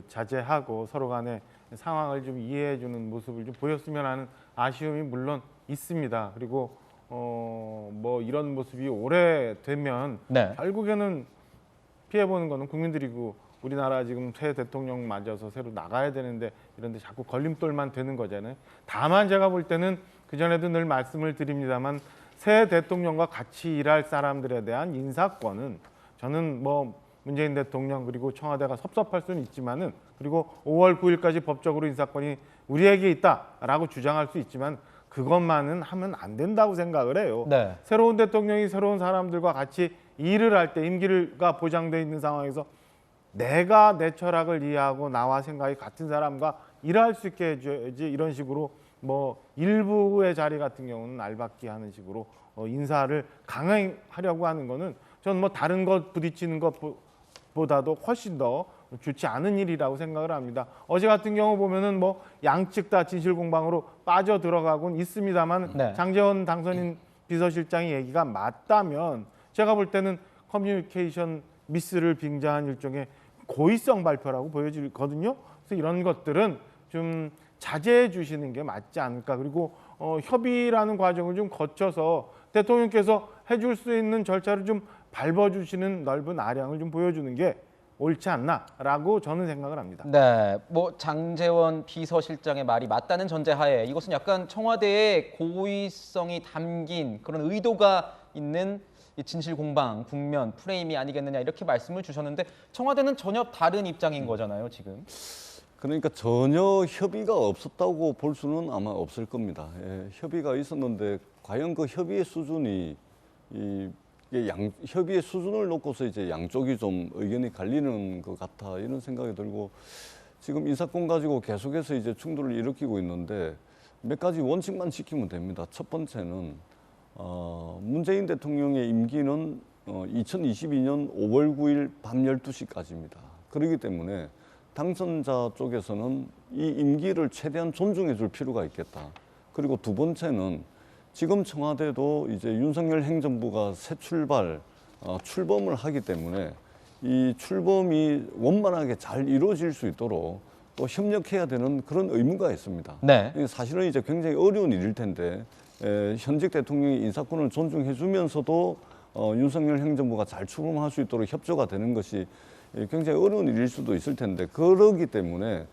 자제하고 서로 간에 상황을 좀 이해해주는 모습을 좀 보였으면 하는 아쉬움이 물론 있습니다. 그리고 뭐 이런 모습이 오래되면 네. 결국에는 피해보는 거는 국민들이고 우리나라 지금 새 대통령 맞아서 새로 나가야 되는데 이런 데 자꾸 걸림돌만 되는 거잖아요. 다만 제가 볼 때는 그전에도 늘 말씀을 드립니다만 새 대통령과 같이 일할 사람들에 대한 인사권은 저는 뭐 문재인 대통령 그리고 청와대가 섭섭할 수는 있지만은 그리고 5월 9일까지 법적으로 인사권이 우리에게 있다라고 주장할 수 있지만 그것만은 하면 안 된다고 생각을 해요. 네. 새로운 대통령이 새로운 사람들과 같이 일을 할 때 임기가 보장돼 있는 상황에서 내가 내 철학을 이해하고 나와 생각이 같은 사람과 일할 수 있게 해줘야지 이런 식으로 뭐 일부의 자리 같은 경우는 알박기 하는 식으로 인사를 강행하려고 하는 거는 저는 뭐 다른 것 부딪히는 것보다도 훨씬 더 좋지 않은 일이라고 생각을 합니다. 어제 같은 경우 보면은 뭐 양측 다 진실 공방으로 빠져 들어가곤 있습니다만 네. 장제원 당선인 비서실장의 얘기가 맞다면 제가 볼 때는 커뮤니케이션 미스를 빙자한 일종의 고의성 발표라고 보여지거든요. 그래서 이런 것들은 좀 자제해 주시는 게 맞지 않을까. 그리고 협의라는 과정을 좀 거쳐서 대통령께서 해줄 수 있는 절차를 좀 밟아주시는 넓은 아량을 좀 보여주는 게 옳지 않나라고 저는 생각을 합니다. 네, 뭐 장제원 비서실장의 말이 맞다는 전제하에 이것은 약간 청와대의 고의성이 담긴 그런 의도가 있는 진실 공방, 국면, 프레임이 아니겠느냐 이렇게 말씀을 주셨는데 청와대는 전혀 다른 입장인 거잖아요, 지금. 그러니까 전혀 협의가 없었다고 볼 수는 아마 없을 겁니다. 예, 협의가 있었는데 과연 그 협의의 수준이 협의의 수준을 놓고서 이제 양쪽이 좀 의견이 갈리는 것 같아 이런 생각이 들고 지금 인사권 가지고 계속해서 이제 충돌을 일으키고 있는데 몇 가지 원칙만 지키면 됩니다. 첫 번째는 문재인 대통령의 임기는 2022년 5월 9일 밤 12시까지입니다. 그렇기 때문에 당선자 쪽에서는 이 임기를 최대한 존중해 줄 필요가 있겠다. 그리고 두 번째는 지금 청와대도 이제 윤석열 행정부가 새 출범을 하기 때문에 이 출범이 원만하게 잘 이루어질 수 있도록 또 협력해야 되는 그런 의무가 있습니다. 네. 사실은 이제 굉장히 어려운 일일 텐데 현직 대통령의 인사권을 존중해 주면서도 윤석열 행정부가 잘 출범할 수 있도록 협조가 되는 것이 굉장히 어려운 일일 수도 있을 텐데 그러기 때문에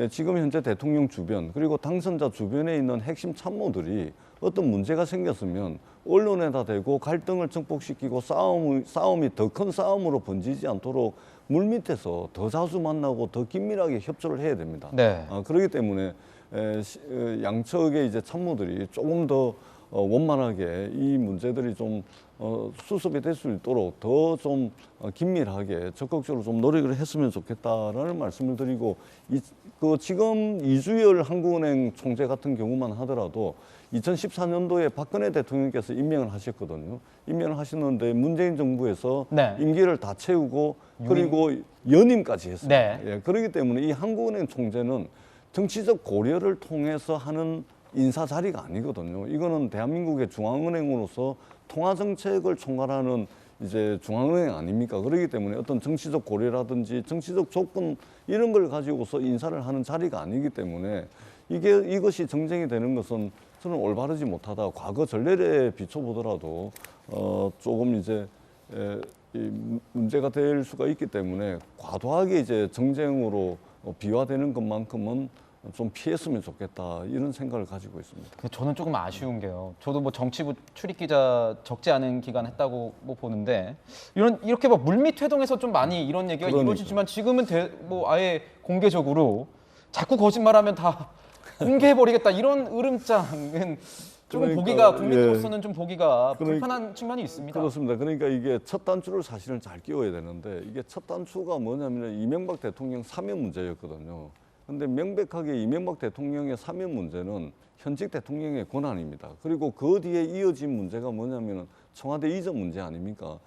지금 현재 대통령 주변 그리고 당선자 주변에 있는 핵심 참모들이 어떤 문제가 생겼으면 언론에다 대고 갈등을 증폭시키고 싸움이 더 큰 싸움으로 번지지 않도록 물밑에서 더 자주 만나고 더 긴밀하게 협조를 해야 됩니다. 네. 그렇기 때문에 양측의 이제 참모들이 조금 더 원만하게 이 문제들이 좀 수습이 될 수 있도록 더 좀 긴밀하게 적극적으로 좀 노력을 했으면 좋겠다라는 말씀을 드리고 지금 이주열 한국은행 총재 같은 경우만 하더라도 2014년도에 박근혜 대통령께서 임명을 하셨거든요. 임명을 하셨는데 문재인 정부에서 네. 임기를 다 채우고 그리고 연임까지 했습니다. 네. 예, 그렇기 때문에 이 한국은행 총재는 정치적 고려를 통해서 하는 인사 자리가 아니거든요. 이거는 대한민국의 중앙은행으로서 통화 정책을 총괄하는 이제 중앙은행 아닙니까? 그렇기 때문에 어떤 정치적 고려라든지 정치적 조건 이런 걸 가지고서 인사를 하는 자리가 아니기 때문에 이것이 정쟁이 되는 것은 저는 올바르지 못하다. 과거 전례에 비춰보더라도 조금 이제 문제가 될 수가 있기 때문에 과도하게 이제 정쟁으로 비화되는 것만큼은 좀 피했으면 좋겠다 이런 생각을 가지고 있습니다. 저는 조금 아쉬운 게요. 저도 뭐 정치부 출입 기자 적지 않은 기간 했다고 뭐 보는데 이렇게 막 물밑 회동에서 좀 많이 이런 얘기가 이루어지지만 지금은 뭐 아예 공개적으로 자꾸 거짓말하면 다 공개해버리겠다 이런 으름장은 조금 보기가 국민으로서는 좀 보기가 불편한 측면이 있습니다. 그렇습니다. 그러니까 이게 첫 단추를 사실은 잘 끼워야 되는데 이게 첫 단추가 뭐냐면 이명박 대통령 사면 문제였거든요. 근데 명백하게 이명박 대통령의 사면 문제는 현직 대통령의 권한입니다. 그리고 그 뒤에 이어진 문제가 뭐냐면 청와대 이전 문제 아닙니까?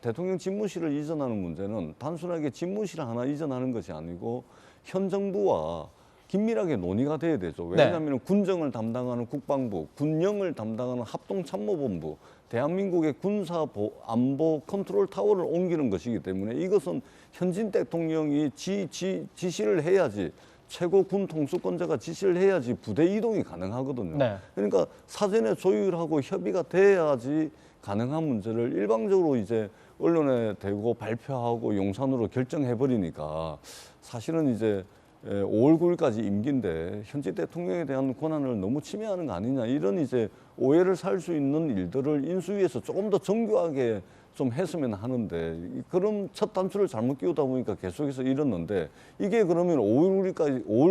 대통령 집무실을 이전하는 문제는 단순하게 집무실 하나 이전하는 것이 아니고 현 정부와 긴밀하게 논의가 돼야 되죠. 왜냐하면 군정을 담당하는 국방부, 군령을 담당하는 합동참모본부, 대한민국의 군사 안보 컨트롤 타워를 옮기는 것이기 때문에 이것은 현직 대통령이 지시를 해야지 최고 군 통수권자가 지시를 해야지 부대 이동이 가능하거든요. 네. 그러니까 사전에 조율하고 협의가 돼야지 가능한 문제를 일방적으로 이제 언론에 대고 발표하고 용산으로 결정해버리니까 사실은 이제 5월 9일까지 임기인데 현직 대통령에 대한 권한을 너무 침해하는 거 아니냐 이런 이제 오해를 살 수 있는 일들을 인수위에서 조금 더 정교하게 좀 했으면 하는데 그런 첫 단추를 잘못 끼우다 보니까 계속해서 이랬는데 이게 그러면 5월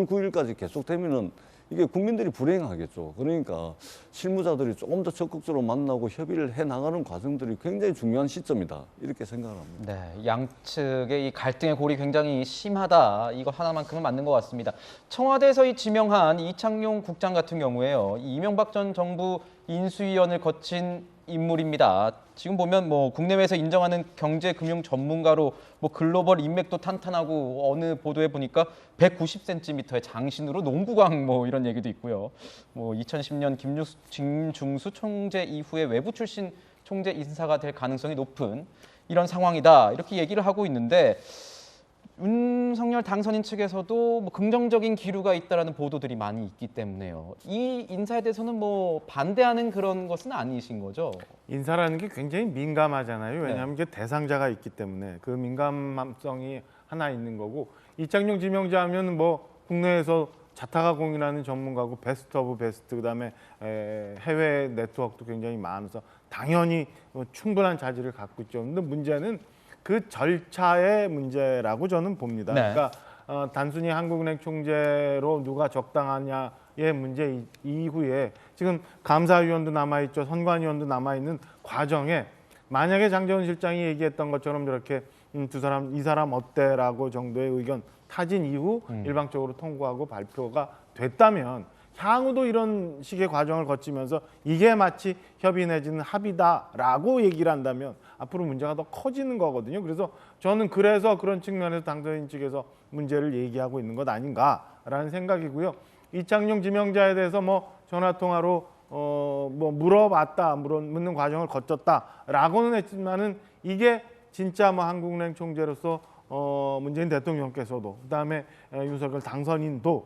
9일까지 계속되면은 이게 국민들이 불행하겠죠. 그러니까 실무자들이 조금 더 적극적으로 만나고 협의를 해 나가는 과정들이 굉장히 중요한 시점이다. 이렇게 생각을 합니다. 네, 양측의 이 갈등의 골이 굉장히 심하다. 이거 하나만큼은 맞는 것 같습니다. 청와대에서 지명한 이창용 국장 같은 경우에요. 이명박 전 정부 인수위원을 거친 인물입니다. 지금 보면 뭐 국내외에서 인정하는 경제 금융 전문가로 뭐 글로벌 인맥도 탄탄하고 어느 보도에 보니까 190cm의 장신으로 농구광 뭐 이런 얘기도 있고요. 뭐 2010년 김중수 총재 이후에 외부 출신 총재 인사가 될 가능성이 높은 이런 상황이다. 이렇게 얘기를 하고 있는데 윤석열 당선인 측에서도 뭐 긍정적인 기류가 있다라는 보도들이 많이 있기 때문에요. 이 인사에 대해서는 뭐 반대하는 그런 것은 아니신 거죠? 인사라는 게 굉장히 민감하잖아요. 왜냐하면 이게 대상자가 있기 때문에 그 민감성이 하나 있는 거고 이창용 지명자 하면 뭐 국내에서 자타가 공인하는 전문가고 베스트 오브 베스트 그다음에 해외 네트워크도 굉장히 많아서 당연히 뭐 충분한 자질을 갖고 있죠. 근데 문제는 그 절차의 문제라고 저는 봅니다. 네. 그러니까 단순히 한국은행 총재로 누가 적당하냐의 문제 이후에 지금 감사위원도 남아있죠. 선관위원도 남아있는 과정에 만약에 장제원 실장이 얘기했던 것처럼 이렇게 이 사람 어때라고 정도의 의견 타진 이후 일방적으로 통과하고 발표가 됐다면 향후도 이런 식의 과정을 거치면서 이게 마치 협의 내지는 합의다라고 얘기를 한다면 앞으로 문제가 더 커지는 거거든요. 그래서 저는 그래서 그런 측면에서 당선인 측에서 문제를 얘기하고 있는 것 아닌가라는 생각이고요. 이창용 지명자에 대해서 뭐 전화 통화로 뭐 물어봤다, 묻는 과정을 거쳤다라고는 했지만은 이게 진짜 뭐 한국은행 총재로서 문재인 대통령께서도 그다음에 윤석열 당선인도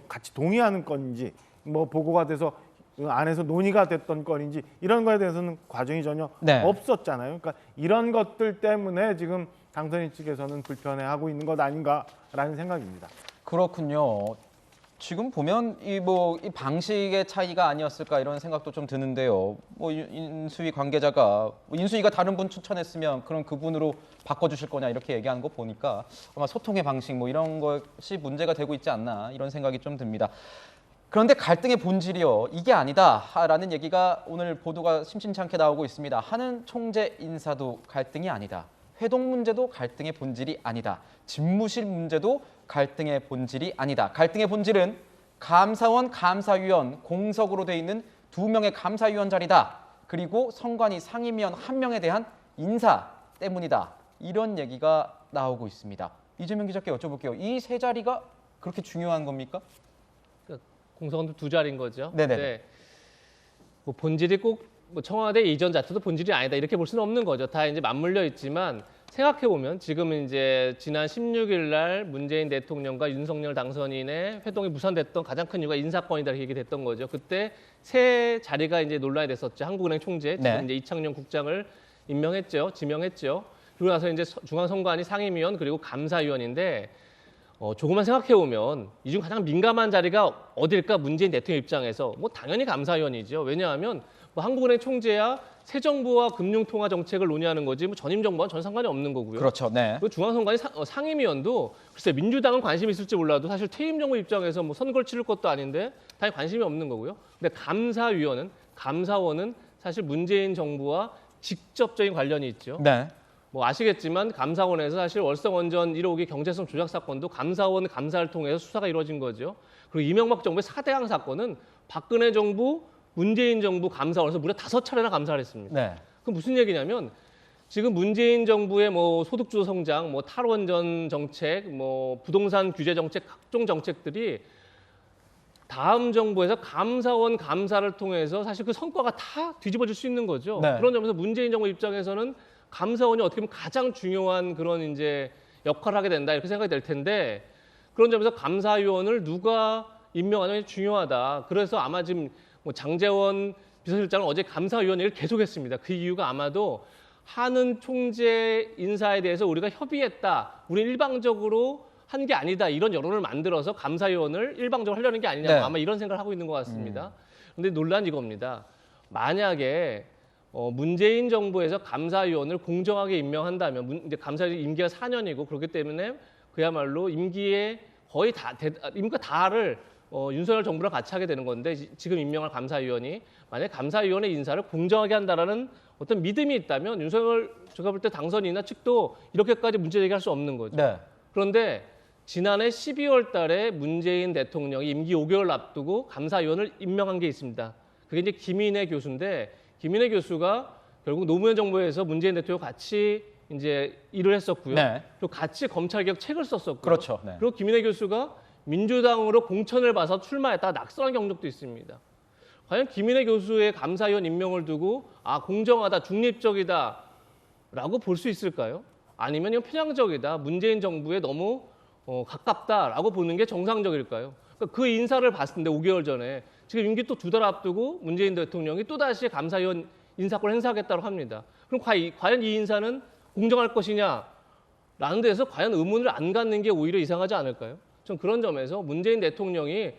같이 동의하는 건지 뭐 보고가 돼서 안에서 논의가 됐던 건인지 이런 거에 대해서는 과정이 전혀 네. 없었잖아요. 그러니까 이런 것들 때문에 지금 당선인 측에서는 불편해하고 있는 것 아닌가라는 생각입니다. 그렇군요. 지금 보면 이 방식의 차이가 아니었을까 이런 생각도 좀 드는데요. 뭐 인수위 관계자가 인수위가 다른 분 추천했으면 그럼 그분으로 바꿔주실 거냐 이렇게 얘기하는 거 보니까 아마 소통의 방식 뭐 이런 것이 문제가 되고 있지 않나 이런 생각이 좀 듭니다. 그런데 갈등의 본질이요. 이게 아니다라는 얘기가 오늘 보도가 심심찮게 나오고 있습니다. 하는 총재 인사도 갈등이 아니다. 회동 문제도 갈등의 본질이 아니다. 집무실 문제도 갈등의 본질이 아니다. 갈등의 본질은 감사원, 감사위원 공석으로 돼 있는 2명의 감사위원 자리다. 그리고 선관위 상임위원 1명에 대한 인사 때문이다. 이런 얘기가 나오고 있습니다. 이재명 기자께 여쭤볼게요. 이 세 자리가 그렇게 중요한 겁니까? 공석원도 2자리인 거죠. 네네. 네. 뭐 본질이 꼭 뭐 청와대 이전 자체도 본질이 아니다 이렇게 볼 수는 없는 거죠. 다 이제 맞물려 있지만 생각해 보면 지금 이제 지난 16일 날 문재인 대통령과 윤석열 당선인의 회동이 무산됐던 가장 큰 이유가 인사권이다 이렇게 얘기됐던 거죠. 그때 세 자리가 이제 논란이 됐었죠. 한국은행 총재 지금 이제 이창용 국장을 지명했죠. 그리고 나서 이제 중앙선관위 상임위원 그리고 감사위원인데. 조금만 생각해 보면 이 중 가장 민감한 자리가 어딜까 문재인 대통령 입장에서 뭐 당연히 감사위원이죠. 왜냐하면 뭐 한국은행 총재야 새 정부와 금융통화 정책을 논의하는 거지 뭐 전임 정부와 전 상관이 없는 거고요. 그렇죠. 네. 그리고 중앙선관위 상임위원도 글쎄 민주당은 관심이 있을지 몰라도 사실 퇴임 정부 입장에서 뭐 선거를 치를 것도 아닌데 당연히 관심이 없는 거고요. 근데 감사원은 사실 문재인 정부와 직접적인 관련이 있죠. 네. 뭐 아시겠지만 감사원에서 사실 월성원전 1호기 경제성 조작 사건도 감사원 감사를 통해서 수사가 이루어진 거죠. 그리고 이명박 정부의 4대강 사건은 박근혜 정부, 문재인 정부 감사원에서 무려 5차례나 감사를 했습니다. 네. 그럼 무슨 얘기냐면 지금 문재인 정부의 뭐 소득주도 성장, 뭐 탈원전 정책, 뭐 부동산 규제 정책, 각종 정책들이 다음 정부에서 감사원 감사를 통해서 사실 그 성과가 다 뒤집어질 수 있는 거죠. 네. 그런 점에서 문재인 정부 입장에서는 감사원이 어떻게 보면 가장 중요한 그런 이제 역할을 하게 된다 이렇게 생각이 될 텐데 그런 점에서 감사위원을 누가 임명하느냐 중요하다. 그래서 아마 지금 뭐 장제원 비서실장은 어제 감사위원 얘기를 계속했습니다. 그 이유가 아마도 하는 총재 인사에 대해서 우리가 협의했다. 우리는 일방적으로 한 게 아니다. 이런 여론을 만들어서 감사위원을 일방적으로 하려는 게 아니냐. 네. 아마 이런 생각을 하고 있는 것 같습니다. 그런데 논란이 이겁니다. 만약에 문재인 정부에서 감사위원을 공정하게 임명한다면 이제 감사위원 임기가 4년이고 그렇기 때문에 그야말로 임기의 거의 임기가 다를 윤석열 정부랑 같이 하게 되는 건데 지금 임명할 감사위원이 만약에 감사위원의 인사를 공정하게 한다라는 어떤 믿음이 있다면 윤석열 제가 볼 때 당선인이나 측도 이렇게까지 문제 제기할 수 없는 거죠. 네. 그런데 지난해 12월 달에 문재인 대통령이 임기 5개월 앞두고 감사위원을 임명한 게 있습니다. 그게 이제 김인혜 교수인데 김인혜 교수가 결국 노무현 정부에서 문재인 대통령과 같이 이제 일을 했었고요. 네. 그리고 같이 검찰개혁 책을 썼었고요. 그렇죠. 네. 그리고 김인혜 교수가 민주당으로 공천을 봐서 출마했다가 낙선한 경력도 있습니다. 과연 김인혜 교수의 감사위원 임명을 두고 공정하다, 중립적이다 라고 볼 수 있을까요? 아니면 이건 편향적이다, 문재인 정부에 너무 가깝다라고 보는 게 정상적일까요? 그러니까 그 인사를 봤을 때 5개월 전에 지금 임기 또 2달 앞두고 문재인 대통령이 또다시 감사위원 인사권을 행사하겠다고 합니다. 그럼 과연 이 인사는 공정할 것이냐라는 데서 과연 의문을 안 갖는 게 오히려 이상하지 않을까요? 전 그런 점에서 문재인 대통령이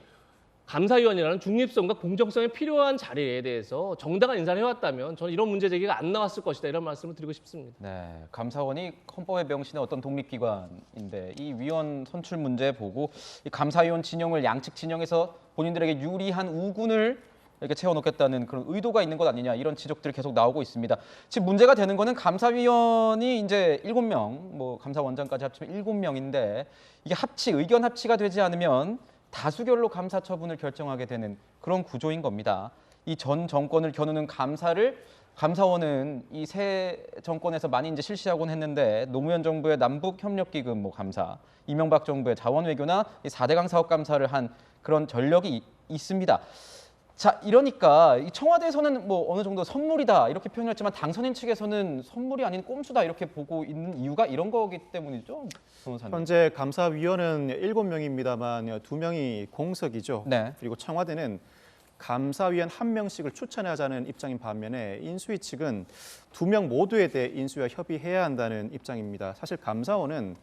감사위원이라는 중립성과 공정성에 필요한 자리에 대해서 정당한 인사를 해왔다면 저는 이런 문제 제기가 안 나왔을 것이다 이런 말씀을 드리고 싶습니다. 네, 감사원이 헌법에 명시된 어떤 독립기관인데 이 위원 선출 문제 보고 이 감사위원 진영을 양측 진영에서 본인들에게 유리한 우군을 이렇게 채워놓겠다는 그런 의도가 있는 것 아니냐 이런 지적들이 계속 나오고 있습니다. 지금 문제가 되는 거는 감사위원이 이제 7명, 뭐 감사원장까지 합치면 7명인데 이게 의견 합치가 되지 않으면 다수결로 감사 처분을 결정하게 되는 그런 구조인 겁니다. 이 전 정권을 겨누는 감사를 감사원은 이 새 정권에서 많이 이제 실시하곤 했는데 노무현 정부의 남북 협력 기금 뭐 감사, 이명박 정부의 자원 외교나 이 4대강 사업 감사를 한 그런 전력이 있습니다. 자, 이러니까 이 청와대에서는 뭐 어느 정도 선물이다 이렇게 표현했지만 당선인 측에서는 선물이 아닌 꼼수다 이렇게 보고 있는 이유가 이런 거기 때문이죠, 변호사님. 현재 감사위원은 7명입니다만 2명이 공석이죠. 네. 그리고 청와대는 감사위원 1명씩을 추천하자는 입장인 반면에 인수위 측은 2명 모두에 대해 인수위와 협의해야 한다는 입장입니다. 사실 감사원은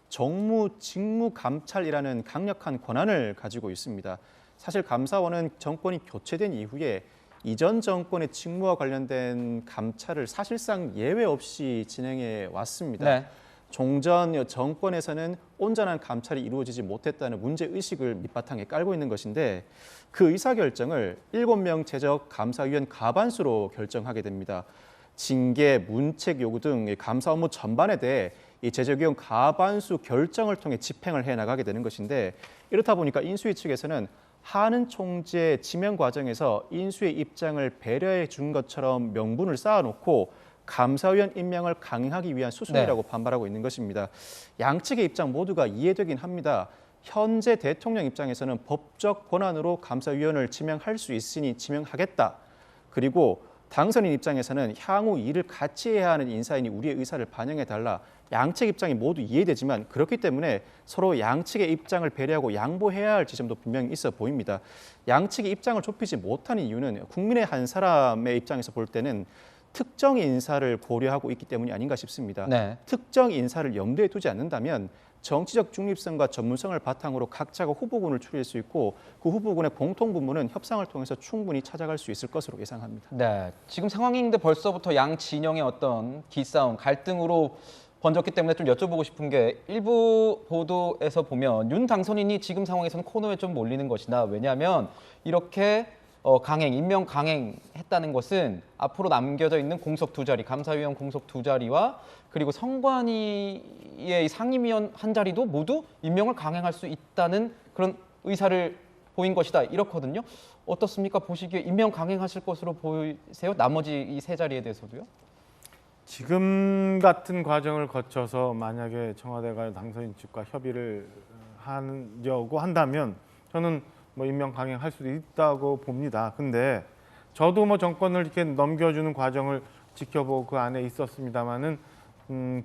정무 직무 감찰이라는 강력한 권한을 가지고 있습니다. 사실 감사원은 정권이 교체된 이후에 이전 정권의 직무와 관련된 감찰을 사실상 예외 없이 진행해 왔습니다. 네. 종전 정권에서는 온전한 감찰이 이루어지지 못했다는 문제의식을 밑바탕에 깔고 있는 것인데 그 의사결정을 7명 제적 감사위원 과반수로 결정하게 됩니다. 징계, 문책 요구 등 감사 업무 전반에 대해 이 제적위원 과반수 결정을 통해 집행을 해나가게 되는 것인데 이렇다 보니까 인수위 측에서는 하는 총재 지명 과정에서 인수의 입장을 배려해 준 것처럼 명분을 쌓아놓고 감사위원 임명을 강행하기 위한 수순이라고 반발하고 있는 것입니다. 양측의 입장 모두가 이해되긴 합니다. 현재 대통령 입장에서는 법적 권한으로 감사위원을 지명할 수 있으니 지명하겠다. 그리고 당선인 입장에서는 향후 일을 같이 해야 하는 인사인이 우리의 의사를 반영해달라. 양측 입장이 모두 이해되지만 그렇기 때문에 서로 양측의 입장을 배려하고 양보해야 할 지점도 분명히 있어 보입니다. 양측의 입장을 좁히지 못하는 이유는 국민의 한 사람의 입장에서 볼 때는 특정 인사를 고려하고 있기 때문이 아닌가 싶습니다. 네. 특정 인사를 염두에 두지 않는다면 정치적 중립성과 전문성을 바탕으로 각자가 후보군을 추릴 수 있고 그 후보군의 공통 분모는 협상을 통해서 충분히 찾아갈 수 있을 것으로 예상합니다. 네, 지금 상황인데 벌써부터 양 진영의 어떤 기싸움, 갈등으로 번졌기 때문에 좀 여쭤보고 싶은 게 일부 보도에서 보면 윤 당선인이 지금 상황에서는 코너에 좀 몰리는 것이다. 왜냐하면 이렇게 강행, 임명 강행했다는 것은 앞으로 남겨져 있는 공석 2자리, 감사위원 공석 2자리와 그리고 선관위의 상임위원 1자리도 모두 임명을 강행할 수 있다는 그런 의사를 보인 것이다. 이렇거든요. 어떻습니까? 보시기에 임명 강행하실 것으로 보이세요? 나머지 이 3자리에 대해서도요? 지금 같은 과정을 거쳐서 만약에 청와대가 당선인 측과 협의를 하려고 한다면 저는 뭐 임명 강행할 수도 있다고 봅니다. 근데 저도 뭐 정권을 이렇게 넘겨주는 과정을 지켜보고 그 안에 있었습니다만은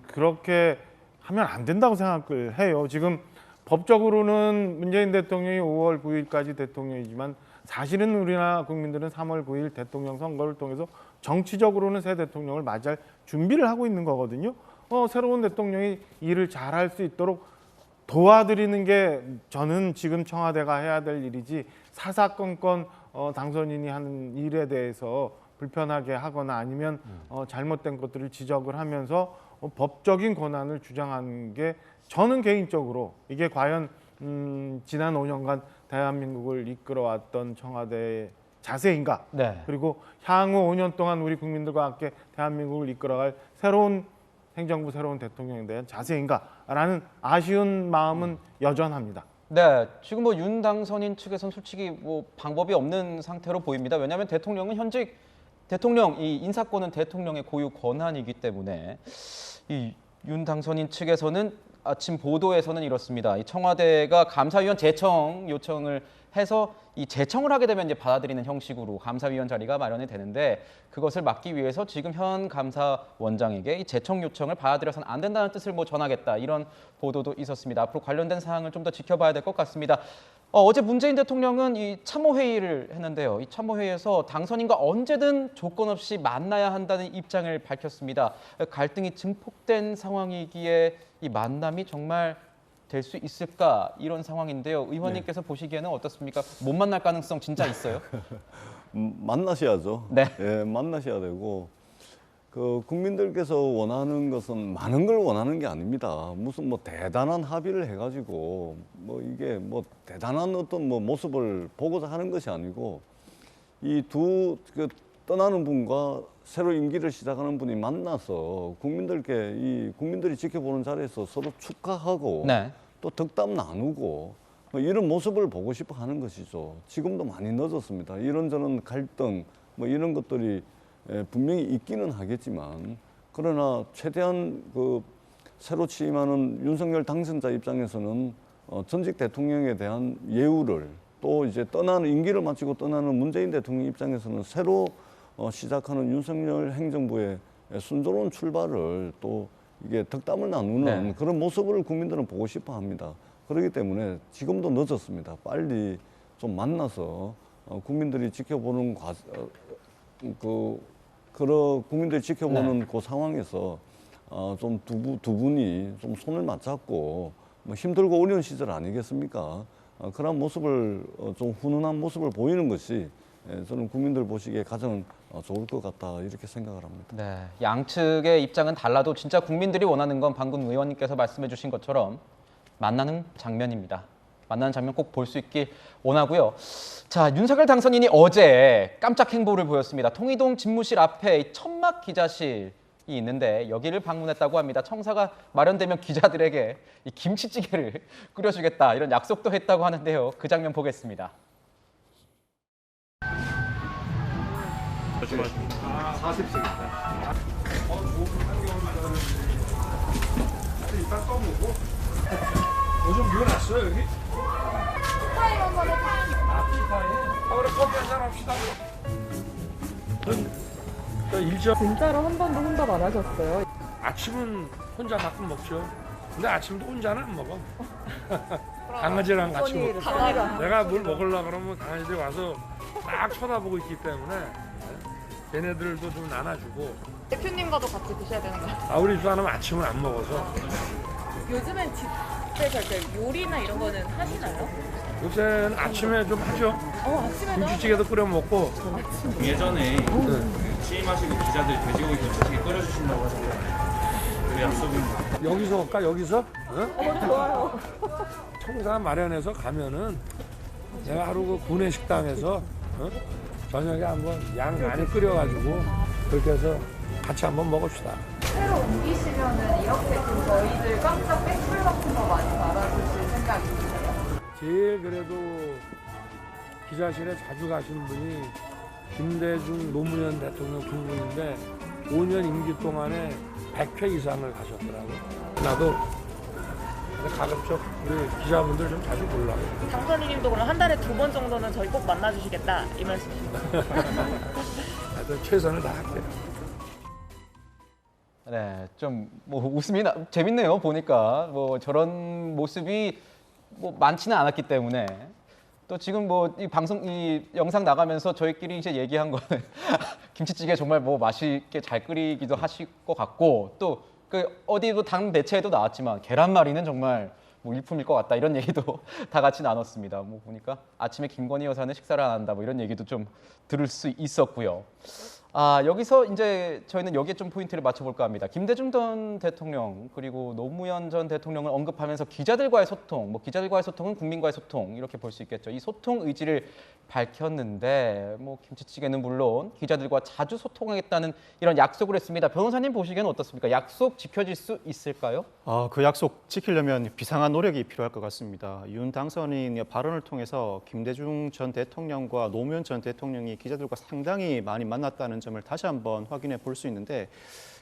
그렇게 하면 안 된다고 생각을 해요. 지금 법적으로는 문재인 대통령이 5월 9일까지 대통령이지만 사실은 우리나라 국민들은 3월 9일 대통령 선거를 통해서 정치적으로는 새 대통령을 맞이할 준비를 하고 있는 거거든요. 새로운 대통령이 일을 잘할 수 있도록 도와드리는 게 저는 지금 청와대가 해야 될 일이지 사사건건 당선인이 하는 일에 대해서 불편하게 하거나 아니면 잘못된 것들을 지적을 하면서 법적인 권한을 주장하는 게 저는 개인적으로 이게 과연 지난 5년간 대한민국을 이끌어왔던 청와대의 자세인가? 네. 그리고 향후 5년 동안 우리 국민들과 함께 대한민국을 이끌어갈 새로운 행정부 새로운 대통령에 대한 자세인가라는 아쉬운 마음은 여전합니다. 네, 지금 뭐 윤 당선인 측에서는 솔직히 뭐 방법이 없는 상태로 보입니다. 왜냐하면 대통령은 현직 대통령, 이 인사권은 대통령의 고유 권한이기 때문에 이 윤 당선인 측에서는 아침 보도에서는 이렇습니다. 이 청와대가 감사위원 재청 요청을 해서 이 재청을 하게 되면 이제 받아들이는 형식으로 감사위원 자리가 마련이 되는데 그것을 막기 위해서 지금 현 감사원장에게 이 재청 요청을 받아들여서는 안 된다는 뜻을 뭐 전하겠다 이런 보도도 있었습니다. 앞으로 관련된 사항을 좀 더 지켜봐야 될 것 같습니다. 어제 문재인 대통령은 이 참모회의를 했는데요. 이 참모회의에서 당선인과 언제든 조건 없이 만나야 한다는 입장을 밝혔습니다. 갈등이 증폭된 상황이기에 이 만남이 정말 될 수 있을까 이런 상황인데요. 의원님께서 보시기에는 어떻습니까? 못 만날 가능성 진짜 있어요? 만나셔야죠. 네. 예, 만나셔야 되고 그 국민들께서 원하는 것은 많은 걸 원하는 게 아닙니다. 무슨 뭐 대단한 합의를 해가지고 뭐 이게 뭐 대단한 어떤 뭐 모습을 보고자 하는 것이 아니고 이 그 떠나는 분과 새로 임기를 시작하는 분이 만나서 국민들께 이 국민들이 지켜보는 자리에서 서로 축하하고 네. 또 덕담 나누고 뭐 이런 모습을 보고 싶어 하는 것이죠. 지금도 많이 늦었습니다. 이런저런 갈등 뭐 이런 것들이 분명히 있기는 하겠지만 그러나 최대한 그 새로 취임하는 윤석열 당선자 입장에서는 전직 대통령에 대한 예우를 또 이제 떠나는 임기를 마치고 떠나는 문재인 대통령 입장에서는 새로 시작하는 윤석열 행정부의 순조로운 출발을 또 이게 덕담을 나누는 네. 그런 모습을 국민들은 보고 싶어 합니다. 그렇기 때문에 지금도 늦었습니다. 빨리 좀 만나서 국민들이 지켜보는 국민들이 지켜보는 그 상황에서 좀 두 분이 좀 손을 맞잡고 뭐 힘들고 어려운 시절 아니겠습니까? 그런 모습을 좀 훈훈한 모습을 보이는 것이 저는 국민들 보시기에 가장 좋을 것 같다 이렇게 생각을 합니다. 네, 양측의 입장은 달라도 진짜 국민들이 원하는 건 방금 의원님께서 말씀해 주신 것처럼 만나는 장면입니다. 만나는 장면 꼭 볼 수 있길 원하고요. 자, 윤석열 당선인이 어제 깜짝 행보를 보였습니다. 통이동 집무실 앞에 천막 기자실이 있는데 여기를 방문했다고 합니다. 청사가 마련되면 기자들에게 이 김치찌개를 끓여주겠다 이런 약속도 했다고 하는데요. 그 장면 보겠습니다. 40씩입니다. 일단 써보고 요즘 뷰 났어요 여기? 타임 한번 해봐요. 그래 커피 한잔 합시다. 일정 진짜로 한 번도 혼밥 안 하셨어요? 아침은 혼자 가끔 먹죠. 근데 아침도 혼자는 안 먹어. 강아지랑 같이 먹고. 내가 뭘 먹으려고 그러면 강아지들이 와서 딱 쳐다보고 있기 때문에 걔네들도 좀 나눠주고. 대표님과도 같이 드셔야 되는 거예요? 우리 집사람은 아침을 안 먹어서. 요즘엔 집에서 이렇게 요리나 이런 거는 하시나요? 요새는 아침에 좀 하죠. 아침에도? 김치찌개도 끓여 먹고. 예전에 취임하시고 기자들 돼지고기 김치찌개 끓여주신다고 하셨어요. 그 약속입니다. 여기서 올까? 여기서? 응? 좋아요. 청사 마련해서 가면은 내가 하루 그 구내 식당에서 저녁에 한번 양 많이 끓여가지고 그렇게 해서 같이 한번 먹읍시다. 새로 옮기시면은 이렇게 좀 저희들 깜짝 팩불 같은 거 많이 말아주실 생각 있으세요? 제일 그래도 기자실에 자주 가신 분이 김대중 노무현 대통령 두 분인데 5년 임기 동안에 100회 이상을 가셨더라고요. 나도 가급적 우리 기자분들 좀 자주 보려고. 당선인님도 그럼 한 달에 2번 정도는 저희 꼭 만나주시겠다 이 말씀이신가요? 하여튼 최선을 다할게요. 네, 좀 뭐 웃음이 재밌네요. 보니까 뭐 저런 모습이 뭐 많지는 않았기 때문에 또 지금 뭐 이 방송 이 영상 나가면서 저희끼리 이제 얘기한 거는 김치찌개 정말 뭐 맛있게 잘 끓이기도 하실 것 같고 또 그 어디도 당 매체에도 나왔지만 계란말이는 정말 뭐 일품일 것 같다 이런 얘기도 다 같이 나눴습니다. 뭐 보니까 아침에 김건희 여사는 식사를 안 한다 뭐 이런 얘기도 좀 들을 수 있었고요. 여기서 이제 저희는 여기에 좀 포인트를 맞춰볼까 합니다. 김대중 전 대통령 그리고 노무현 전 대통령을 언급하면서 기자들과의 소통, 뭐 기자들과의 소통은 국민과의 소통 이렇게 볼 수 있겠죠. 이 소통 의지를 밝혔는데 뭐 김치찌개는 물론 기자들과 자주 소통하겠다는 이런 약속을 했습니다. 변호사님 보시기에는 어떻습니까? 약속 지켜질 수 있을까요? 그 약속 지키려면 비상한 노력이 필요할 것 같습니다. 윤 당선인의 발언을 통해서 김대중 전 대통령과 노무현 전 대통령이 기자들과 상당히 많이 만났다는 점을 다시 한번 확인해 볼 수 있는데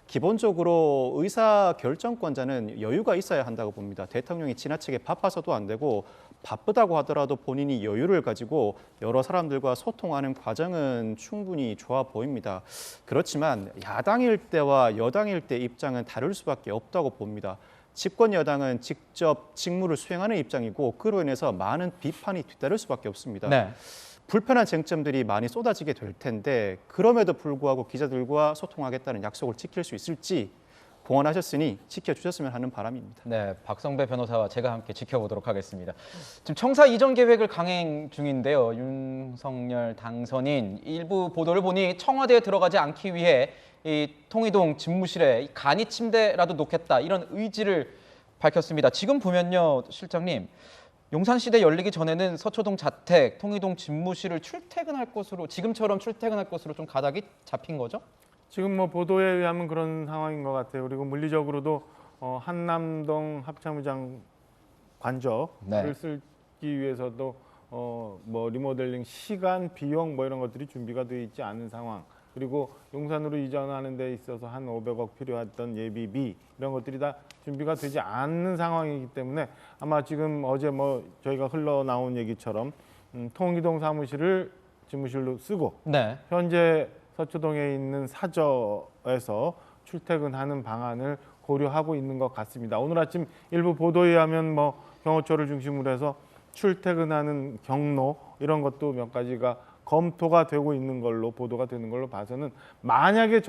기본적으로 의사 결정권자는 여유가 있어야 한다고 봅니다. 대통령이 지나치게 바빠서도 안 되고 바쁘다고 하더라도 본인이 여유를 가지고 여러 사람들과 소통하는 과정은 충분히 좋아 보입니다. 그렇지만 야당일 때와 여당일 때 입장은 다를 수밖에 없다고 봅니다. 집권 여당은 직접 직무를 수행하는 입장이고 그로 인해서 많은 비판이 뒤따를 수밖에 없습니다. 네. 불편한 쟁점들이 많이 쏟아지게 될 텐데 그럼에도 불구하고 기자들과 소통하겠다는 약속을 지킬 수 있을지 공언하셨으니 지켜주셨으면 하는 바람입니다. 네, 박성배 변호사와 제가 함께 지켜보도록 하겠습니다. 지금 청사 이전 계획을 강행 중인데요. 윤석열 당선인 일부 보도를 보니 청와대에 들어가지 않기 위해 이 통이동 집무실에 간이 침대라도 놓겠다 이런 의지를 밝혔습니다. 지금 보면요, 실장님. 용산시대 열리기 전에는 서초동 자택, 통이동 집무실을 출퇴근할 것으로 지금처럼 출퇴근할 것으로 좀 가닥이 잡힌 거죠? 지금 뭐 보도에 의하면 그런 상황인 것 같아요. 그리고 물리적으로도 한남동 합참의장 관저를 쓰기 위해서도 뭐 리모델링 시간, 비용 뭐 이런 것들이 준비가 되어 있지 않은 상황. 그리고 용산으로 이전하는 데 있어서 한 500억 필요했던 예비비 이런 것들이 다 준비가 되지 않는 상황이기 때문에 아마 지금 어제 뭐 저희가 흘러나온 얘기처럼 통이동 사무실을 집무실로 쓰고 네. 현재 서초동에 있는 사저에서 출퇴근하는 방안을 고려하고 있는 것 같습니다. 오늘 아침 일부 보도에 의하면 뭐 경호처를 중심으로 해서 출퇴근하는 경로 이런 것도 몇 가지가 검토가 되고 있는 걸로 보도가 되는 걸로 봐서는 만약에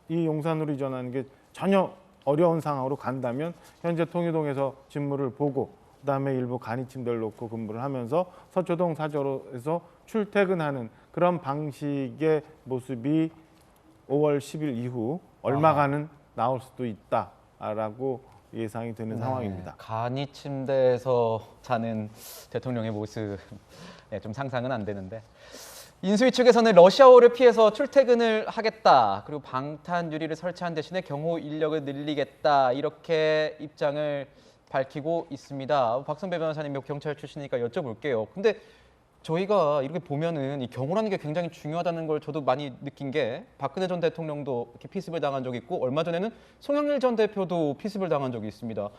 이 용산으로 이전하는 게 전혀 어려운 상황으로 간다면 현재 통이동에서 직무를 보고 그다음에 일부 간이침대를 놓고 근무를 하면서 서초동 사저로에서 출퇴근하는 그런 방식의 모습이 5월 10일 이후 얼마간은 나올 수도 있다라고 예상이 되는 상황입니다. 간이 침대에서 자는 대통령의 모습 좀 상상은 안 되는데 인수위 측에서는 러시아어를 피해서 출퇴근을 하겠다. 그리고 방탄 유리를 설치한 대신에 경호 인력을 늘리겠다. 이렇게 입장을 밝히고 있습니다. 박선배 변호사님 경찰 출신이니까 여쭤볼게요. 근데 저희가 이렇게 보면은 이 경호라는 게 굉장히 중요하다는 걸 저도 많이 느낀 게 박근혜 전 대통령도 이렇게 피습을 당한 적이 있고 얼마 전에는 송영길 전 대표도 피습을 당한 적이 있습니다.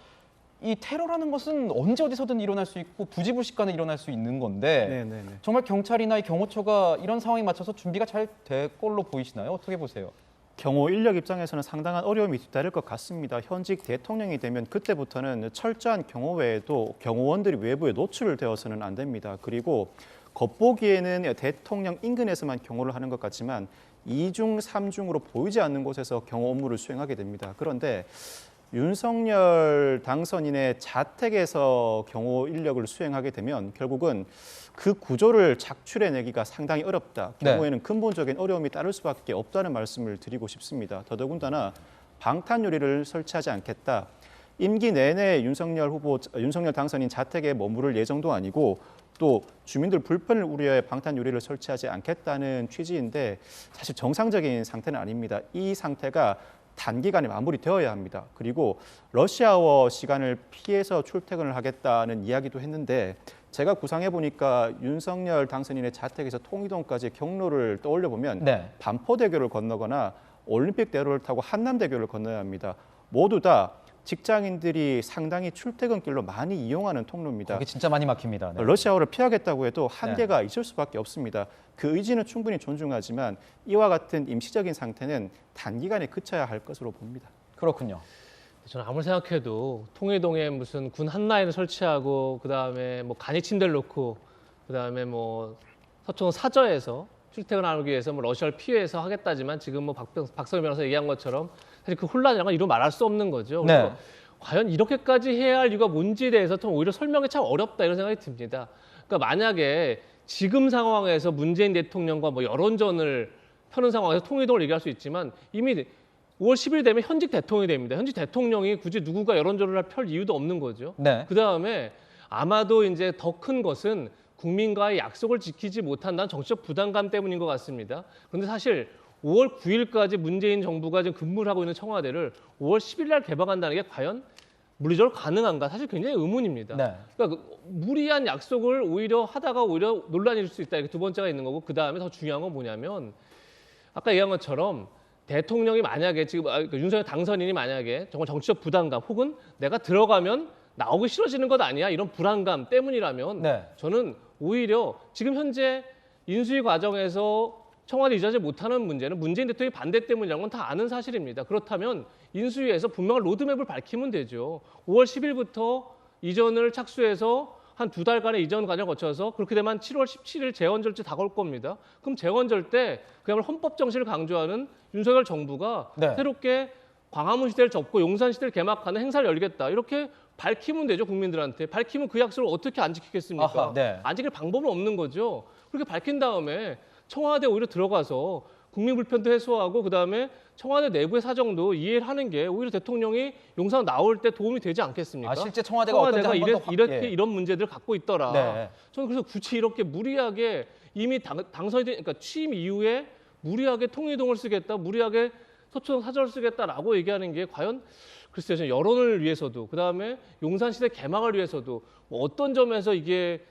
이 테러라는 것은 언제 어디서든 일어날 수 있고 부지불식간에 일어날 수 있는 건데 정말 경찰이나 이 경호처가 이런 상황에 맞춰서 준비가 잘 될 걸로 보이시나요? 어떻게 보세요? 경호 인력 입장에서는 상당한 어려움이 뒤따를 것 같습니다. 현직 대통령이 되면 그때부터는 철저한 경호 외에도 경호원들이 외부에 노출되어서는 안 됩니다. 그리고 겉보기에는 대통령 인근에서만 경호를 하는 것 같지만 2중, 3중으로 보이지 않는 곳에서 경호 업무를 수행하게 됩니다. 그런데 윤석열 당선인의 자택에서 경호 인력을 수행하게 되면 결국은 그 구조를 작출해내기가 상당히 어렵다. 경우에는 근본적인 어려움이 따를 수밖에 없다는 말씀을 드리고 싶습니다. 더더군다나 방탄 유리를 설치하지 않겠다. 임기 내내 윤석열 당선인 자택에 머무를 예정도 아니고 또 주민들 불편을 우려해 방탄 유리를 설치하지 않겠다는 취지인데 사실 정상적인 상태는 아닙니다. 이 상태가 단기간에 마무리되어야 합니다. 그리고 러시아어 시간을 피해서 출퇴근을 하겠다는 이야기도 했는데 제가 구상해 보니까 윤석열 당선인의 자택에서 통이동까지 경로를 떠올려 보면 반포대교를 건너거나 올림픽대로를 타고 한남대교를 건너야 합니다. 모두 다 직장인들이 상당히 출퇴근길로 많이 이용하는 통로입니다. 거기 진짜 많이 막힙니다. 네. 러시아어를 피하겠다고 해도 한계가 있을 수밖에 없습니다. 그 의지는 충분히 존중하지만 이와 같은 임시적인 상태는 단기간에 그쳐야 할 것으로 봅니다. 그렇군요. 저는 아무리 생각해도 통일동에 무슨 군 한라인을 설치하고 그다음에 뭐 간이침대를 놓고 그다음에 뭐 서초동 사저에서 출퇴근하기 위해서 뭐 러시아를 피해서 하겠다지만 지금 뭐 박성일 변호사 얘기한 것처럼 사실 그 혼란이란 건 이루 말할 수 없는 거죠. 그래서 과연 이렇게까지 해야 할 이유가 뭔지에 대해서 좀 오히려 설명이 참 어렵다 이런 생각이 듭니다. 그러니까 만약에 지금 상황에서 문재인 대통령과 뭐 여론전을 펴는 상황에서 통일동을 얘기할 수 있지만 이미 5월 10일 되면 현직 대통령이 됩니다. 현직 대통령이 굳이 누구가 여론전을 펼 이유도 없는 거죠. 그다음에 아마도 이제 더 큰 것은 국민과의 약속을 지키지 못한다는 정치적 부담감 때문인 것 같습니다. 그런데 사실 5월 9일까지 문재인 정부가 지금 근무를 하고 있는 청와대를 5월 10일 날 개방한다는 게 과연 물리적으로 가능한가? 사실 굉장히 의문입니다. 그러니까 무리한 약속을 오히려 하다가 오히려 논란일 수 있다. 이게 두 번째가 있는 거고 그다음에 더 중요한 건 뭐냐면 아까 얘기한 것처럼 대통령이 만약에 지금 윤석열 당선인이 만약에 정말 정치적 부담감 혹은 내가 들어가면 나오기 싫어지는 것 아니야 이런 불안감 때문이라면 저는 오히려 지금 현재 인수위 과정에서 청와대 이전하지 못하는 문제는 문재인 대통령의 반대 때문이라는 건 다 아는 사실입니다. 그렇다면 인수위에서 분명한 로드맵을 밝히면 되죠. 5월 10일부터 이전을 착수해서 한 2달간의 이전 과정을 거쳐서 그렇게 되면 7월 17일 재원절 때 다가올 겁니다. 그럼 재원절 때 그야말로 헌법 정신을 강조하는 윤석열 정부가 새롭게 광화문 시대를 접고 용산 시대를 개막하는 행사를 열겠다. 이렇게 밝히면 되죠, 국민들한테. 밝히면 그 약속을 어떻게 안 지키겠습니까? 안 지킬 방법은 없는 거죠. 그렇게 밝힌 다음에 청와대 오히려 들어가서 국민 불편도 해소하고 그다음에 청와대 내부의 사정도 이해를 하는 게 오히려 대통령이 용산 나올 때 도움이 되지 않겠습니까? 실제 청와대가 이런 문제들을 갖고 있더라. 저는 그래서 굳이 이렇게 무리하게 이미 당선이 그러니까 취임 이후에 무리하게 통일동을 쓰겠다, 무리하게 서초동 사저를 쓰겠다라고 얘기하는 게 과연 글쎄요, 저는 여론을 위해서도 그다음에 용산시대 개막을 위해서도 뭐 어떤 점에서 이게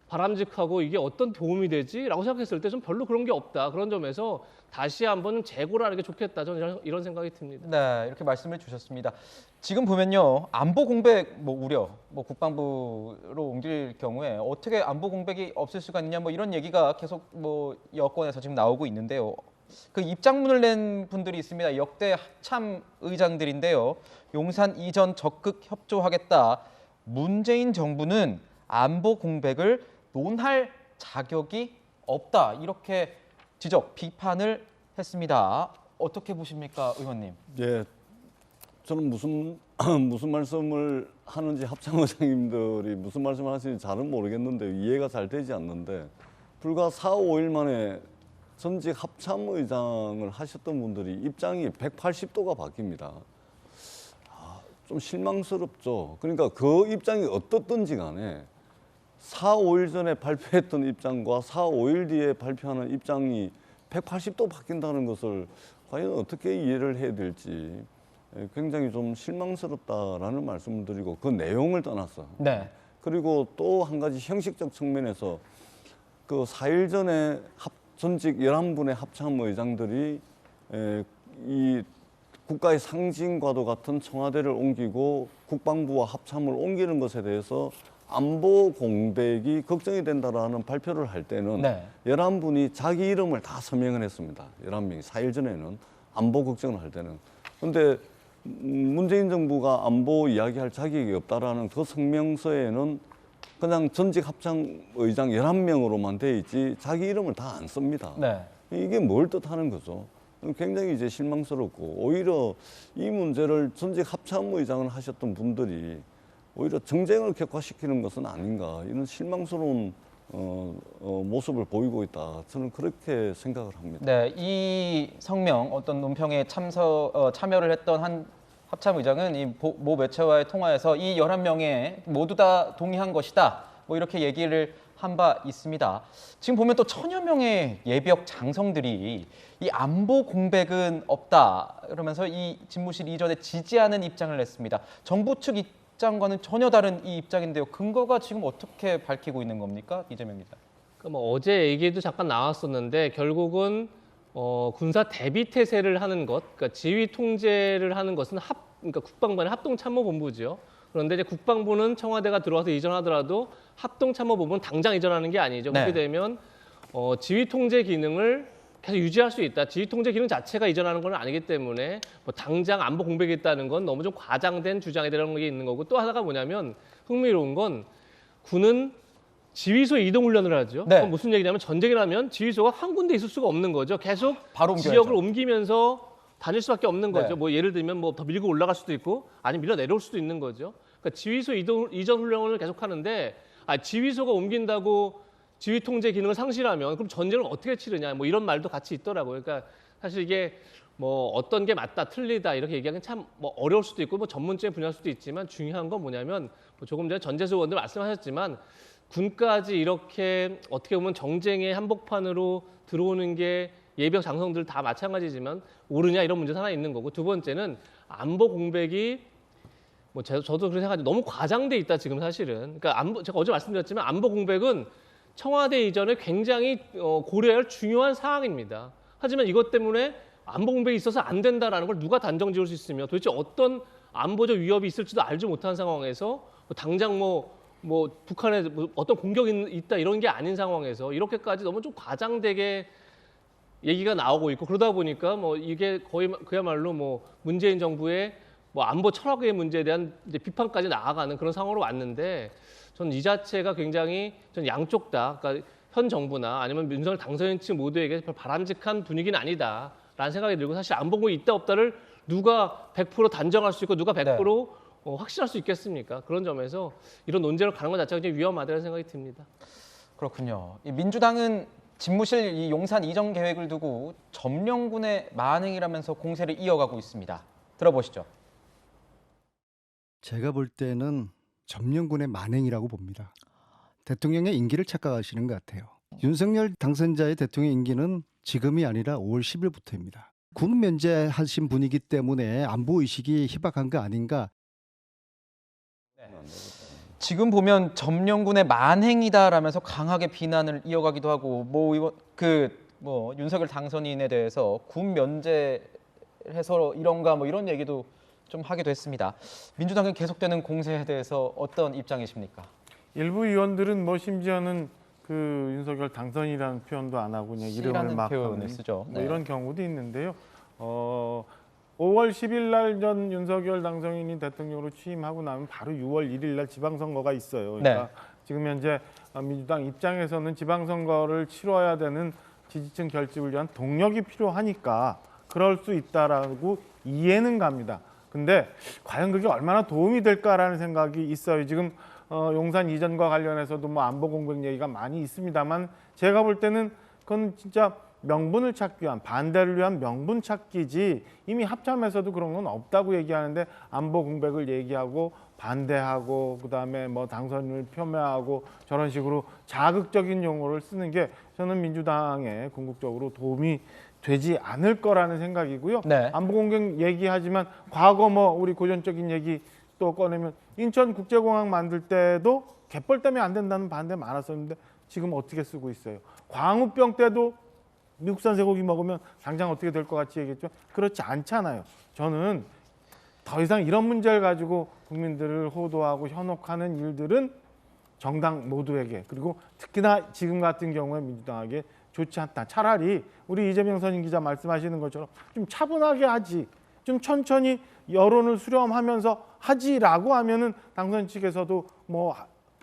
바람직하고 이게 어떤 도움이 되지라고 생각했을 때 좀 별로 그런 게 없다. 그런 점에서 다시 한번 재고를 하는 게 좋겠다. 저는 이런 생각이 듭니다. 네, 이렇게 말씀을 주셨습니다. 지금 보면요, 안보 공백 우려, 국방부로 옮길 경우에 어떻게 안보 공백이 없을 수가 있느냐, 이런 얘기가 계속 여권에서 지금 나오고 있는데요. 그 입장문을 낸 분들이 있습니다. 역대 합참 의장들인데요. 용산 이전 적극 협조하겠다. 문재인 정부는 안보 공백을 논할 자격이 없다. 이렇게 지적, 비판을 했습니다. 어떻게 보십니까, 의원님? 예, 저는 무슨 말씀을 하는지 합참의장님들이 무슨 말씀을 하시는지 잘은 모르겠는데 이해가 잘 되지 않는데 불과 4, 5일 만에 전직 합참의장을 하셨던 분들이 입장이 180도가 바뀝니다. 좀 실망스럽죠. 그러니까 그 입장이 어떻든지 간에 4, 5일 전에 발표했던 입장과 4, 5일 뒤에 발표하는 입장이 180도 바뀐다는 것을 과연 어떻게 이해를 해야 될지 굉장히 좀 실망스럽다라는 말씀을 드리고 그 내용을 떠나서 네. 그리고 또 한 가지 형식적 측면에서 그 4일 전에 전직 11분의 합참의장들이 이 국가의 상징과도 같은 청와대를 옮기고 국방부와 합참을 옮기는 것에 대해서 안보 공백이 걱정이 된다라는 발표를 할 때는 11분이 자기 이름을 다 서명을 했습니다. 11명이 4일 전에는 안보 걱정을 할 때는. 그런데 문재인 정부가 안보 이야기할 자격이 없다라는 그 성명서에는 그냥 전직 합참의장 11명으로만 돼 있지 자기 이름을 다 안 씁니다. 네. 이게 뭘 뜻하는 거죠? 굉장히 이제 실망스럽고 오히려 이 문제를 전직 합참의장을 하셨던 분들이 오히려 정쟁을 격화시키는 것은 아닌가 이런 실망스러운 모습을 보이고 있다. 저는 그렇게 생각을 합니다. 네, 이 성명 어떤 논평에 참여를 했던 한 합참의장은 이 모 매체와의 통화에서 이 11명에 모두 다 동의한 것이다. 이렇게 얘기를 한 바 있습니다. 지금 보면 또 1000여 명의 예비역 장성들이 이 안보 공백은 없다. 그러면서 이 집무실 이전에 지지하는 입장을 냈습니다. 정부 측 입장과는 전혀 다른 이 입장인데요. 근거가 지금 어떻게 밝히고 있는 겁니까? 이재명 기자. 어제 얘기도 잠깐 나왔었는데 결국은 군사 대비 태세를 하는 것, 그러니까 지휘 통제를 하는 것은 그러니까 국방부의 합동참모본부죠. 그런데 이제 국방부는 청와대가 들어와서 이전하더라도 합동참모본부는 당장 이전하는 게 아니죠. 그렇게 되면 지휘 통제 기능을 계속 유지할 수 있다. 지휘 통제 기능 자체가 이전하는 건 아니기 때문에 당장 안보 공백이 있다는 건 너무 좀 과장된 주장에 대한 게 있는 거고 또 하나가 뭐냐면 흥미로운 건 군은 지휘소 이동 훈련을 하죠. 그건 무슨 얘기냐면 전쟁이라면 지휘소가 한 군데 있을 수가 없는 거죠. 계속 바로 지역을 옮기면서 다닐 수밖에 없는 거죠. 예를 들면 더 밀고 올라갈 수도 있고 아니면 밀려 내려올 수도 있는 거죠. 그러니까 지휘소 이전 훈련을 계속 하는데 지휘소가 옮긴다고 지휘 통제 기능을 상실하면 그럼 전쟁을 어떻게 치르냐 이런 말도 같이 있더라고요. 그러니까 사실 이게 어떤 게 맞다 틀리다 이렇게 얘기하기는 참 어려울 수도 있고 전문적인 분야일 수도 있지만 중요한 건 뭐냐면 조금 전에 전재수 의원도 말씀하셨지만 군까지 이렇게 어떻게 보면 정쟁의 한복판으로 들어오는 게 예비역 장성들 다 마찬가지지만 옳으냐 이런 문제가 하나 있는 거고 두 번째는 안보 공백이 저도 그렇게 생각하는데 너무 과장돼 있다 지금 사실은. 그러니까 제가 어제 말씀드렸지만 안보 공백은 청와대 이전에 굉장히 고려해야 할 중요한 사항입니다. 하지만 이것 때문에 안보 공백이 있어서 안 된다라는 걸 누가 단정 지을 수 있으며 도대체 어떤 안보적 위협이 있을지도 알지 못한 상황에서 당장 북한에 어떤 공격이 있다 이런 게 아닌 상황에서 이렇게까지 너무 좀 과장되게 얘기가 나오고 있고 그러다 보니까 이게 거의 그야말로 문재인 정부의 안보 철학의 문제에 대한 이제 비판까지 나아가는 그런 상황으로 왔는데 저는 이 자체가 굉장히 양쪽 다 그러니까 현 정부나 아니면 윤석열 당선인 측 모두에게 별 바람직한 분위기는 아니다라는 생각이 들고 사실 안보공이 있다 없다를 누가 100% 단정할 수 있고 누가 100% 확신할 수 있겠습니까? 그런 점에서 이런 논쟁을 가는 것 자체가 굉장히 위험하다는 생각이 듭니다. 그렇군요. 민주당은 집무실 이 용산 이전 계획을 두고 점령군의 만행이라면서 공세를 이어가고 있습니다. 들어보시죠. 제가 볼 때는 점령군의 만행이라고 봅니다. 대통령의 임기를 착각하시는 것 같아요. 윤석열 당선자의 대통령 임기는 지금이 아니라 5월 10일부터입니다. 군 면제하신 분이기 때문에 안보 의식이 희박한 거 아닌가. 지금 보면 점령군의 만행이다라면서 강하게 비난을 이어가기도 하고 뭐 윤석열 당선인에 대해서 군 면제해서 이런가 뭐 이런 얘기도 좀 하기도 했습니다. 민주당은 계속되는 공세에 대해서 어떤 입장이십니까? 일부 의원들은 뭐 심지어는 그 윤석열 당선이라는 표현도 안 하고 그냥 이름을 막 표현을 쓰죠. 뭐 이런 경우도 있는데요. 5월 10일 날 전 윤석열 당선인이 대통령으로 취임하고 나면 바로 6월 1일 날 지방선거가 있어요. 그러니까 지금 현재 민주당 입장에서는 지방선거를 치러야 되는 지지층 결집을 위한 동력이 필요하니까 그럴 수 있다라고 이해는 갑니다. 근데 과연 그게 얼마나 도움이 될까라는 생각이 있어요. 지금 용산 이전과 관련해서도 뭐 안보 공백 얘기가 많이 있습니다만 제가 볼 때는 그건 진짜 명분을 찾기 위한 반대를 위한 명분 찾기지 이미 합참에서도 그런 건 없다고 얘기하는데 안보 공백을 얘기하고 반대하고 그다음에 뭐 당선을 표명하고 저런 식으로 자극적인 용어를 쓰는 게 저는 민주당에 궁극적으로 도움이 되지 않을 거라는 생각이고요. 안보 공백 얘기하지만 과거 뭐 우리 고전적인 얘기 또 꺼내면 인천국제공항 만들 때도 갯벌 때문에 안 된다는 반대 많았었는데 지금 어떻게 쓰고 있어요. 광우병 때도 미국산 쇠고기 먹으면 당장 어떻게 될 것 같이 얘기했죠. 그렇지 않잖아요. 저는 더 이상 이런 문제를 가지고 국민들을 호도하고 현혹하는 일들은 정당 모두에게 그리고 특히나 지금 같은 경우에 민주당에게 좋지 않다. 차라리 우리 이재명 선임 기자 말씀하시는 것처럼 좀 차분하게 하지. 좀 천천히 여론을 수렴하면서 하지라고 하면은 당선 측에서도 뭐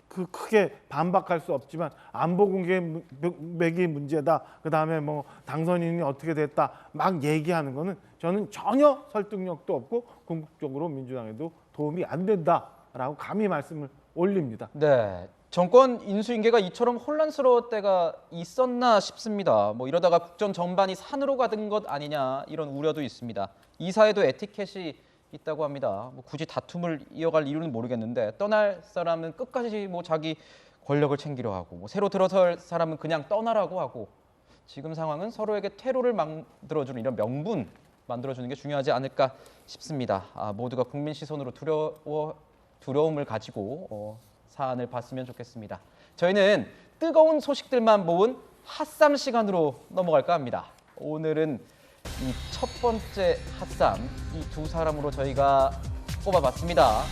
크게 반박할 수 없지만 안보 공백이 문제다. 그다음에 뭐 당선인이 어떻게 됐다. 막 얘기하는 거는 저는 전혀 설득력도 없고 궁극적으로 민주당에도 도움이 안 된다라고 감히 말씀을 올립니다. 네. 정권 인수인계가 이처럼 혼란스러울 때가 있었나 싶습니다. 뭐 이러다가 국정 전반이 산으로 가는 것 아니냐 이런 우려도 있습니다. 이사에도 에티켓이 있다고 합니다. 뭐 굳이 다툼을 이어갈 이유는 모르겠는데 떠날 사람은 끝까지 뭐 자기 권력을 챙기려 하고 뭐 새로 들어설 사람은 그냥 떠나라고 하고 지금 상황은 서로에게 퇴로를 만들어주는 이런 명분 만들어주는 게 중요하지 않을까 싶습니다. 모두가 국민 시선으로 두려움을 가지고 사안을 봤으면 좋겠습니다. 저희는 뜨거운 소식들만 모은 핫쌈 시간으로 넘어갈까 합니다. 오늘은 이 첫 번째 핫쌈, 이 두 사람으로 저희가 꼽아봤습니다.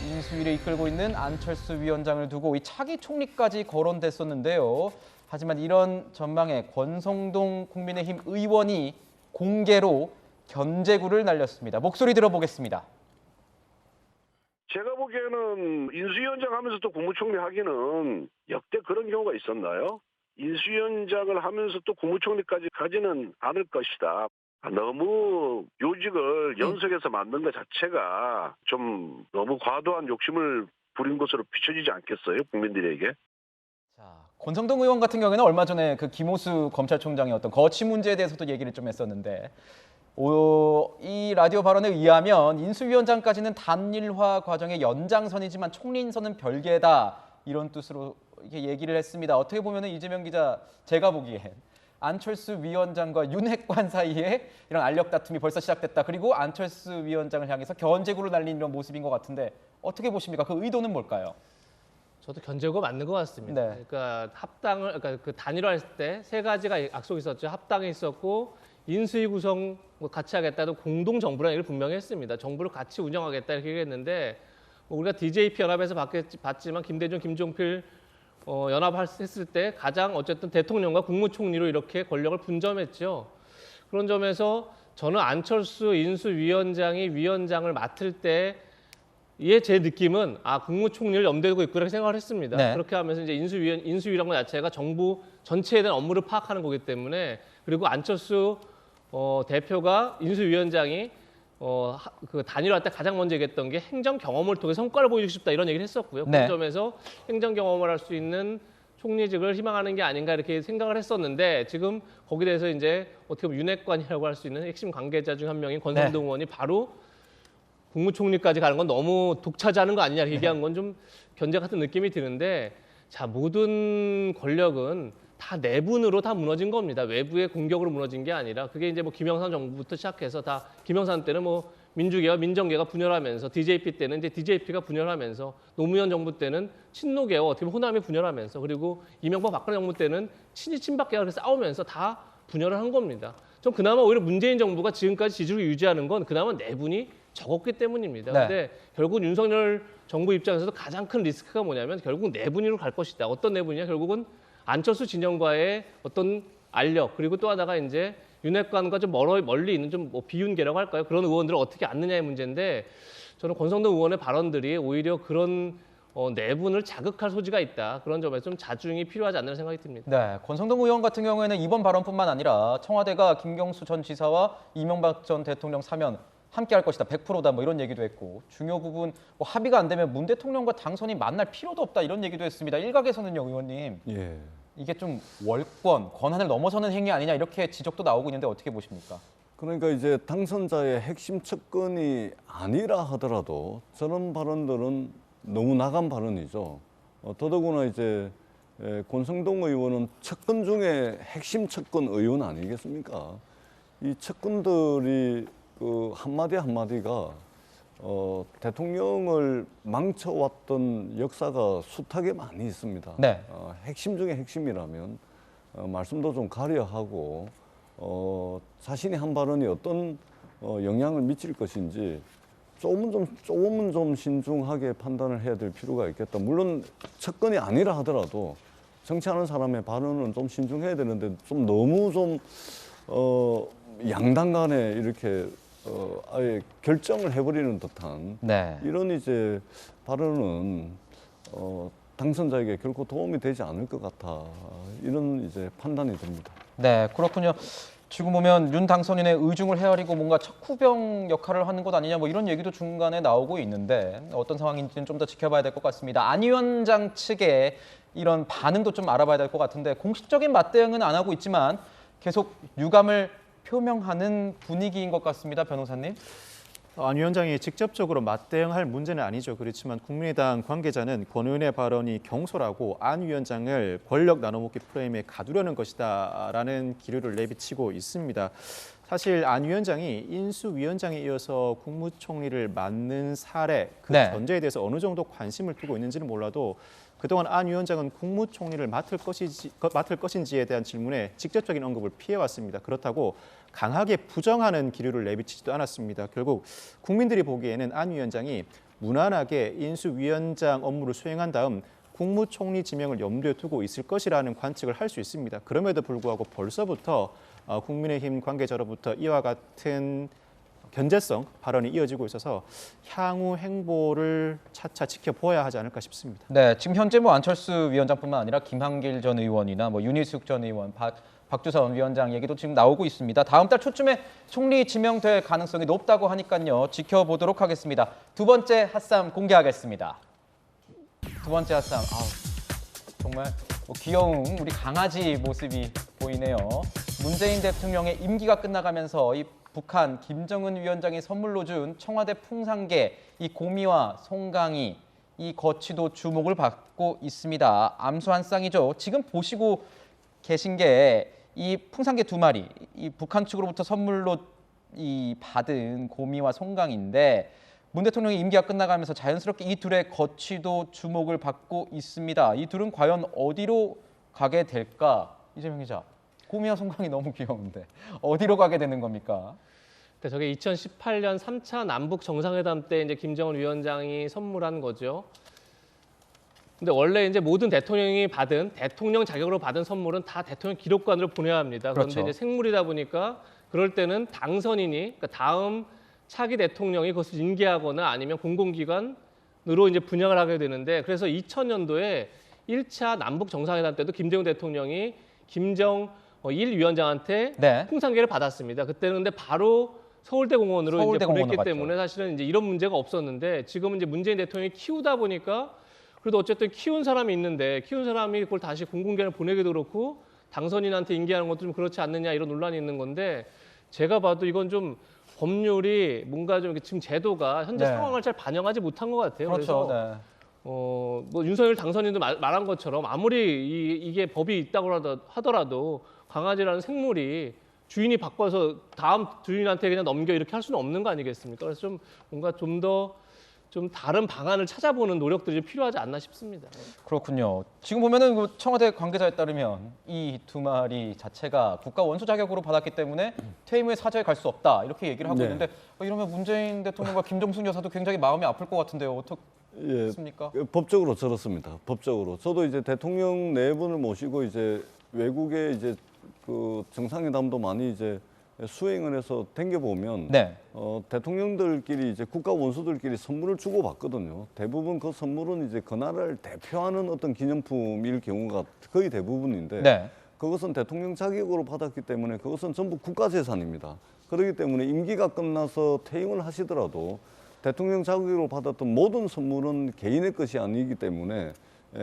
인수위를 이끌고 있는 안철수 위원장을 두고 이 차기 총리까지 거론됐었는데요. 하지만 이런 전망에 권성동 국민의힘 의원이 공개로 견제구를 날렸습니다. 목소리 들어보겠습니다. 제가 보기에는 인수위원장 하면서 또 국무총리 하기는 역대 그런 경우가 있었나요? 인수위원장을 하면서 또 국무총리까지 가지는 않을 것이다. 너무 요직을 연석해서 만든 것 자체가 좀 너무 과도한 욕심을 부린 것으로 비춰지지 않겠어요? 국민들에게. 권성동 의원 같은 경우에는 얼마 전에 그 김호수 검찰총장의 어떤 거취 문제에 대해서도 얘기를 좀 했었는데 이 라디오 발언에 의하면 인수위원장까지는 단일화 과정의 연장선이지만 총리 인선은 별개다 이런 뜻으로 이렇게 얘기를 했습니다. 어떻게 보면 이재명 기자 제가 보기엔 안철수 위원장과 윤핵관 사이에 이런 알력 다툼이 벌써 시작됐다. 그리고 안철수 위원장을 향해서 견제구를 날린 이런 모습인 것 같은데 어떻게 보십니까? 그 의도는 뭘까요? 저도 견제구가 맞는 것 같습니다. 그러니까 그러니까 그 단일화했을 때 세 가지가 약속이 있었죠. 합당이 있었고 인수위 구성 같이 하겠다도 공동 정부라는 얘기를 분명히 했습니다. 정부를 같이 운영하겠다 이렇게 얘기했는데 우리가 DJP 연합에서 봤지만 김대중, 김종필 연합했을 때 가장 어쨌든 대통령과 국무총리로 이렇게 권력을 분점했죠. 그런 점에서 저는 안철수 인수위원장이 위원장을 맡을 때의 제 느낌은 국무총리를 염두에 두고 있구나 생각을 했습니다. 그렇게 하면서 이제 인수위라는 것 자체가 정부 전체에 대한 업무를 파악하는 거기 때문에 그리고 안철수 대표가 인수위원장이 그 단일화 때 가장 먼저 얘기했던 게 행정 경험을 통해 성과를 보여주고 싶다 이런 얘기를 했었고요. 그런 점에서 행정 경험을 할 수 있는 총리직을 희망하는 게 아닌가 이렇게 생각을 했었는데 지금 거기에 대해서 이제 어떻게 보면 윤핵관이라고 할 수 있는 핵심 관계자 중 한 명인 권성동 의원이 바로 국무총리까지 가는 건 너무 독차지하는 거 아니냐 이렇게 얘기한 건 좀 견제 같은 느낌이 드는데 자 모든 권력은 다 내분으로 다 무너진 겁니다. 외부의 공격으로 무너진 게 아니라 그게 이제 뭐 김영삼 정부부터 시작해서 다 김영삼 때는 뭐 민주계와 민정계가 분열하면서 DJP 때는 이제 DJP가 분열하면서 노무현 정부 때는 친노계와 어떻게 보면 호남이 분열하면서 그리고 이명박 박근혜 정부 때는 친이 친박계가 그렇게 싸우면서 다 분열을 한 겁니다. 좀 그나마 오히려 문재인 정부가 지금까지 지지를 유지하는 건 그나마 내분이 적었기 때문입니다. 네. 근데 결국 윤석열 정부 입장에서도 가장 큰 리스크가 뭐냐면 결국 내분위로 갈 것이다. 어떤 내분이냐? 결국은 안철수 진영과의 어떤 알력 그리고 또 하나가 이제 윤핵관과 좀 멀리 있는 좀 뭐 비윤계라고 할까요? 그런 의원들을 어떻게 안느냐의 문제인데 저는 권성동 의원의 발언들이 오히려 그런 내분을 자극할 소지가 있다. 그런 점에서 좀 자중이 필요하지 않나 생각이 듭니다. 네, 권성동 의원 같은 경우에는 이번 발언뿐만 아니라 청와대가 김경수 전 지사와 이명박 전 대통령 사면 함께 할 것이다. 100%다. 뭐 이런 얘기도 했고 중요 부분 뭐 합의가 안 되면 문 대통령과 당선이 만날 필요도 없다. 이런 얘기도 했습니다. 일각에서는요, 의원님. 예. 이게 좀 권한을 넘어서는 행위 아니냐 이렇게 지적도 나오고 있는데 어떻게 보십니까? 그러니까 이제 당선자의 핵심 측근이 아니라 하더라도 저런 발언들은 너무 나간 발언이죠. 더더구나 이제 권성동 의원은 측근 중에 핵심 측근 의원 아니겠습니까? 이 측근들이 그 한마디 한마디가 대통령을 망쳐왔던 역사가 숱하게 많이 있습니다. 네. 핵심 중에 핵심이라면 말씀도 좀 가려하고 자신이 한 발언이 어떤 영향을 미칠 것인지 조금은 좀 신중하게 판단을 해야 될 필요가 있겠다. 물론 측근이 아니라 하더라도 정치하는 사람의 발언은 좀 신중해야 되는데 좀 너무 좀 양당 간에 이렇게 아예 결정을 해버리는 듯한 네. 이런 이제 발언은 당선자에게 결코 도움이 되지 않을 것 같아 이런 이제 판단이 듭니다. 네, 그렇군요. 지금 보면 윤 당선인의 의중을 헤아리고 뭔가 척후병 역할을 하는 것 아니냐 뭐 이런 얘기도 중간에 나오고 있는데 어떤 상황인지는 좀 더 지켜봐야 될 것 같습니다. 안 위원장 측의 이런 반응도 좀 알아봐야 될 것 같은데 공식적인 맞대응은 안 하고 있지만 계속 유감을 표명하는 분위기인 것 같습니다. 변호사님. 안 위원장이 직접적으로 맞대응할 문제는 아니죠. 그렇지만 국민의당 관계자는 권 의원의 발언이 경솔하고 안 위원장을 권력 나눠먹기 프레임에 가두려는 것이다라는 기류를 내비치고 있습니다. 사실 안 위원장이 인수위원장에 이어서 국무총리를 맡는 사례, 그 네. 전제에 대해서 어느 정도 관심을 두고 있는지는 몰라도 그동안 안 위원장은 국무총리를 맡을 것인지에 대한 질문에 직접적인 언급을 피해왔습니다. 그렇다고 강하게 부정하는 기류를 내비치지도 않았습니다. 결국 국민들이 보기에는 안 위원장이 무난하게 인수위원장 업무를 수행한 다음 국무총리 지명을 염두에 두고 있을 것이라는 관측을 할 수 있습니다. 그럼에도 불구하고 벌써부터 국민의힘 관계자로부터 이와 같은 견제성 발언이 이어지고 있어서 향후 행보를 차차 지켜보아야 하지 않을까 싶습니다. 네, 지금 현재 뭐 안철수 위원장뿐만 아니라 김한길 전 의원이나 뭐 윤희숙 전 의원, 박주선 위원장 얘기도 지금 나오고 있습니다. 다음 달 초쯤에 총리 지명될 가능성이 높다고 하니까요. 지켜보도록 하겠습니다. 두 번째 핫쌈 공개하겠습니다. 두 번째 핫쌈. 정말 귀여운 우리 강아지 모습이 보이네요. 문재인 대통령의 임기가 끝나가면서 이 북한 김정은 위원장이 선물로 준 청와대 풍산개, 이 고미와 송강이, 이 거치도 주목을 받고 있습니다. 암수 한 쌍이죠. 지금 보시고 계신 게 이 풍산개 2마리, 이 북한 측으로부터 선물로 받은 고미와 송강인데 문 대통령의 임기가 끝나가면서 자연스럽게 이 둘의 거치도 주목을 받고 있습니다. 이 둘은 과연 어디로 가게 될까? 이재명 기자, 고미와 송강이 너무 귀여운데 어디로 가게 되는 겁니까? 네, 저게 2018년 3차 남북 정상회담 때 이제 김정은 위원장이 선물한 거죠. 근데 원래 이제 모든 대통령이 받은 대통령 자격으로 받은 선물은 다 대통령 기록관으로 보내야 합니다. 그런데 그렇죠. 이제 생물이다 보니까 그럴 때는 당선인이 그러니까 다음 차기 대통령이 그것을 인계하거나 아니면 공공기관으로 이제 분양을 하게 되는데 그래서 2000년도에 1차 남북 정상회담 때도 김정은 대통령이 김정일 위원장한테 네. 풍산개를 받았습니다. 그때는 근데 바로 서울대공원으로 이제 보냈기 갔죠. 때문에 사실은 이제 이런 문제가 없었는데 지금은 이제 문재인 대통령이 키우다 보니까 그래도 어쨌든 키운 사람이 있는데 키운 사람이 그걸 다시 공공기관에 보내기도 그렇고 당선인한테 인계하는 것도 좀 그렇지 않느냐 이런 논란이 있는 건데 제가 봐도 이건 좀 법률이 뭔가 좀 지금 제도가 현재 네. 상황을 잘 반영하지 못한 것 같아요. 그렇죠. 그래서 네. 뭐 윤석열 당선인도 말한 것처럼 아무리 이게 법이 있다고 하더라도 강아지라는 생물이 주인이 바꿔서 다음 주인한테 그냥 넘겨 이렇게 할 수는 없는 거 아니겠습니까? 그래서 좀 뭔가 좀 다른 방안을 찾아보는 노력들이 필요하지 않나 싶습니다. 그렇군요. 지금 보면은 그 청와대 관계자에 따르면 이 두 마리 자체가 국가 원수 자격으로 받았기 때문에 퇴임 후에 사저에 갈 수 없다 이렇게 얘기를 하고 네. 있는데 이러면 문재인 대통령과 김정숙 여사도 굉장히 마음이 아플 것 같은데요. 어떻습니까? 예, 법적으로 저렇습니다. 법적으로. 저도 이제 대통령 네 분을 모시고 이제 외국에 이제 그 정상회담도 많이 이제 수행을 해서 댕겨보면 네. 대통령들끼리 이제 국가 원수들끼리 선물을 주고 받거든요. 대부분 그 선물은 이제 그 나라를 대표하는 어떤 기념품일 경우가 거의 대부분인데 네. 그것은 대통령 자격으로 받았기 때문에 그것은 전부 국가 재산입니다. 그렇기 때문에 임기가 끝나서 퇴임을 하시더라도 대통령 자격으로 받았던 모든 선물은 개인의 것이 아니기 때문에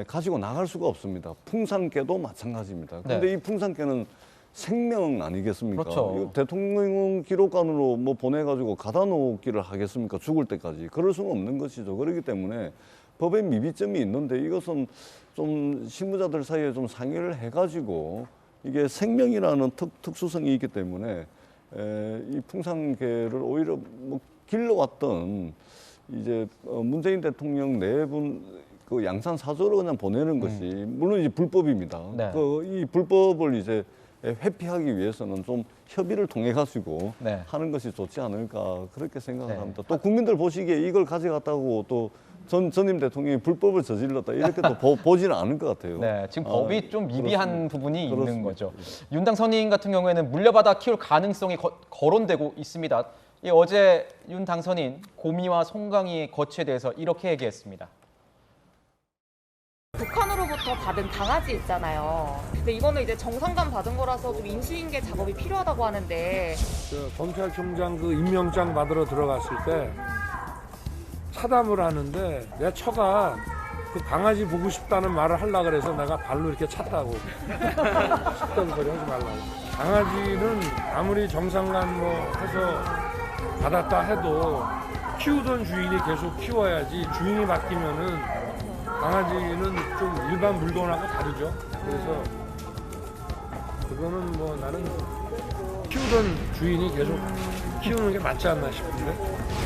가지고 나갈 수가 없습니다. 풍산개도 마찬가지입니다. 그런데 이 풍산개는 생명 아니겠습니까? 그렇죠. 이거 대통령 기록관으로 뭐 보내가지고 가다 놓기를 하겠습니까? 죽을 때까지. 그럴 수는 없는 것이죠. 그렇기 때문에 법에 미비점이 있는데 이것은 좀 실무자들 사이에 좀 상의를 해가지고 이게 생명이라는 특수성이 있기 때문에 이 풍산개를 오히려 뭐 길러왔던 이제 문재인 대통령 네 분 그 양산 사저로 그냥 보내는 것이 물론 이제 불법입니다. 네. 이 불법을 이제 회피하기 위해서는 좀 협의를 통해 가지고 네. 하는 것이 좋지 않을까 그렇게 생각합니다. 또 국민들 보시기에 이걸 가져갔다고 또 전임 대통령이 불법을 저질렀다 이렇게 또 보지는 않을 것 같아요. 네, 지금 법이 좀 미비한 그렇습니다. 부분이 있는 그렇습니다. 거죠. 윤당 선인 같은 경우에는 물려받아 키울 가능성이 거론되고 있습니다. 어제 윤 당선인 고미와 송강이의 거취에 대해서 이렇게 얘기했습니다. 북한으로부터 받은 강아지 있잖아요. 근데 이거는 이제 정상감 받은 거라서 좀 인수인계 작업이 필요하다고 하는데 검찰총장 그 임명장 받으러 들어갔을 때 차담을 하는데 내 처가 그 강아지 보고 싶다는 말을 하려고 그래서 내가 발로 이렇게 찼다고. 식던 소리 하지 말라고. 강아지는 아무리 정상감 뭐 해서 받았다 해도 키우던 주인이 계속 키워야지 주인이 바뀌면은 강아지는 좀 일반 물건하고 다르죠. 그래서 그거는 뭐 나는 키우던 주인이 계속 키우는 게 맞지 않나 싶은데.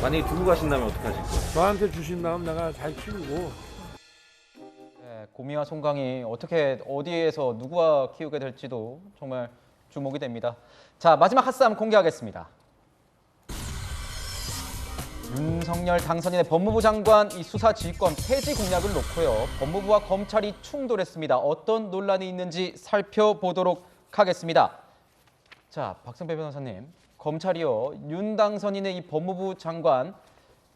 만약에 두고 가신다면 어떡하실 거예요? 저한테 주신 다음 내가 잘 키우고. 네, 고미와 송강이 어떻게 어디에서 누구와 키우게 될지도 정말 주목이 됩니다. 자, 마지막 핫싸움 공개하겠습니다. 윤석열 당선인의 법무부 장관 이 수사지휘권 폐지 공약을 놓고요. 법무부와 검찰이 충돌했습니다. 어떤 논란이 있는지 살펴보도록 하겠습니다. 자, 박성배 변호사님, 검찰이요 윤 당선인의 이 법무부 장관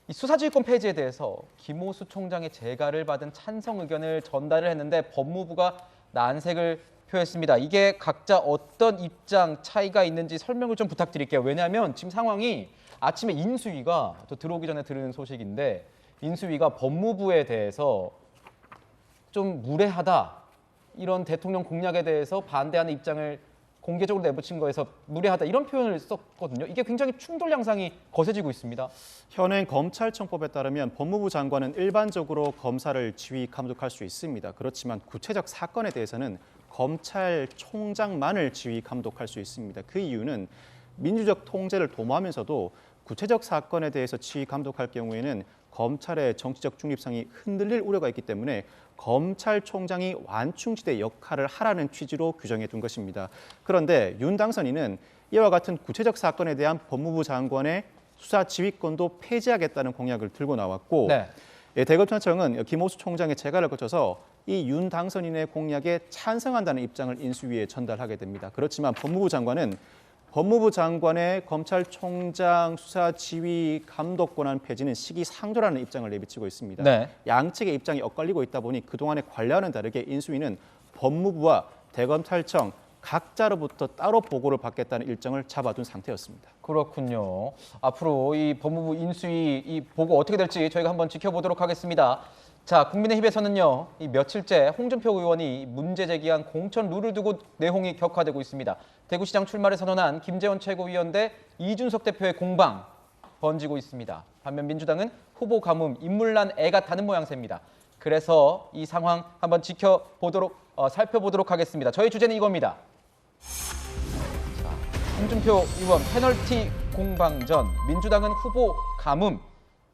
이 수사지휘권 폐지에 대해서 김오수 총장의 재가를 받은 찬성 의견을 전달을 했는데 법무부가 난색을 표했습니다. 이게 각자 어떤 입장 차이가 있는지 설명을 좀 부탁드릴게요. 왜냐하면 지금 상황이 아침에 인수위가 또 들어오기 전에 들은 소식인데 인수위가 법무부에 대해서 좀 무례하다 이런 대통령 공약에 대해서 반대하는 입장을 공개적으로 내비친 거에서 무례하다 이런 표현을 썼거든요. 이게 굉장히 충돌 양상이 거세지고 있습니다. 현행 검찰청법에 따르면 법무부 장관은 일반적으로 검사를 지휘 감독할 수 있습니다. 그렇지만 구체적 사건에 대해서는 검찰총장만을 지휘 감독할 수 있습니다. 그 이유는 민주적 통제를 도모하면서도 구체적 사건에 대해서 지휘 감독할 경우에는 검찰의 정치적 중립성이 흔들릴 우려가 있기 때문에 검찰총장이 완충지대 역할을 하라는 취지로 규정해 둔 것입니다. 그런데 윤 당선인은 이와 같은 구체적 사건에 대한 법무부 장관의 수사 지휘권도 폐지하겠다는 공약을 들고 나왔고 대검찰청은 김오수 총장의 재가를 거쳐서 이 윤 당선인의 공약에 찬성한다는 입장을 인수위에 전달하게 됩니다. 그렇지만 법무부 장관은 법무부 장관의 검찰총장 수사 지휘 감독 권한 폐지는 시기상조라는 입장을 내비치고 있습니다. 네. 양측의 입장이 엇갈리고 있다 보니 그동안의 관례와는 다르게 인수위는 법무부와 대검찰청 각자로부터 따로 보고를 받겠다는 일정을 잡아둔 상태였습니다. 그렇군요. 앞으로 이 법무부 인수위 이 보고 어떻게 될지 저희가 한번 지켜보도록 하겠습니다. 자, 국민의힘에서는요, 이 며칠째 홍준표 의원이 문제 제기한 공천 룰을 두고 내홍이 격화되고 있습니다. 대구시장 출마를 선언한 김재원 최고위원 대 이준석 대표의 공방 번지고 있습니다. 반면 민주당은 후보 가뭄, 인물난 애가 타는 모양새입니다. 그래서 이 상황 한번 살펴보도록 하겠습니다. 저희 주제는 이겁니다. 자, 김준표 의원 페널티 공방전, 민주당은 후보 가뭄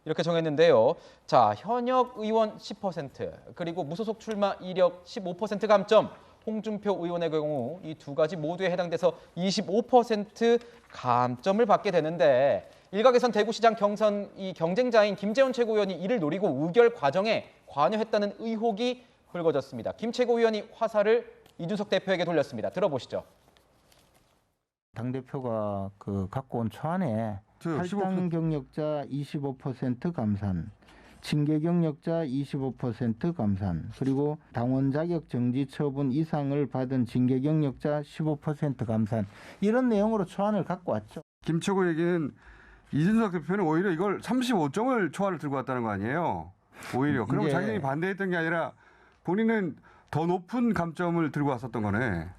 이렇게 정했는데요. 자, 현역 의원 10%, 그리고 무소속 출마 이력 15% 감점, 홍준표 의원의 경우 이 두 가지 모두에 해당돼서 25% 감점을 받게 되는데, 일각에선 대구시장 경선 이 경쟁자인 김재원 최고위원이 이를 노리고 의결 과정에 관여했다는 의혹이 불거졌습니다. 김 최고위원이 화살을 이준석 대표에게 돌렸습니다. 들어보시죠. 당대표가 갖고 온 초안에 할당 경력자 25% 감산, 징계 경력자 25% 감산, 그리고 당원 자격 정지 처분 이상을 받은 징계 경력자 15% 감산, 이런 내용으로 초안을 갖고 왔죠. 김 최고에게는 이준석 대표는 오히려 이걸 35점을 초안을 들고 왔다는 거 아니에요? 오히려. 그럼 자기들이 반대했던 게 아니라 본인은 더 높은 감점을 들고 왔었던 거네.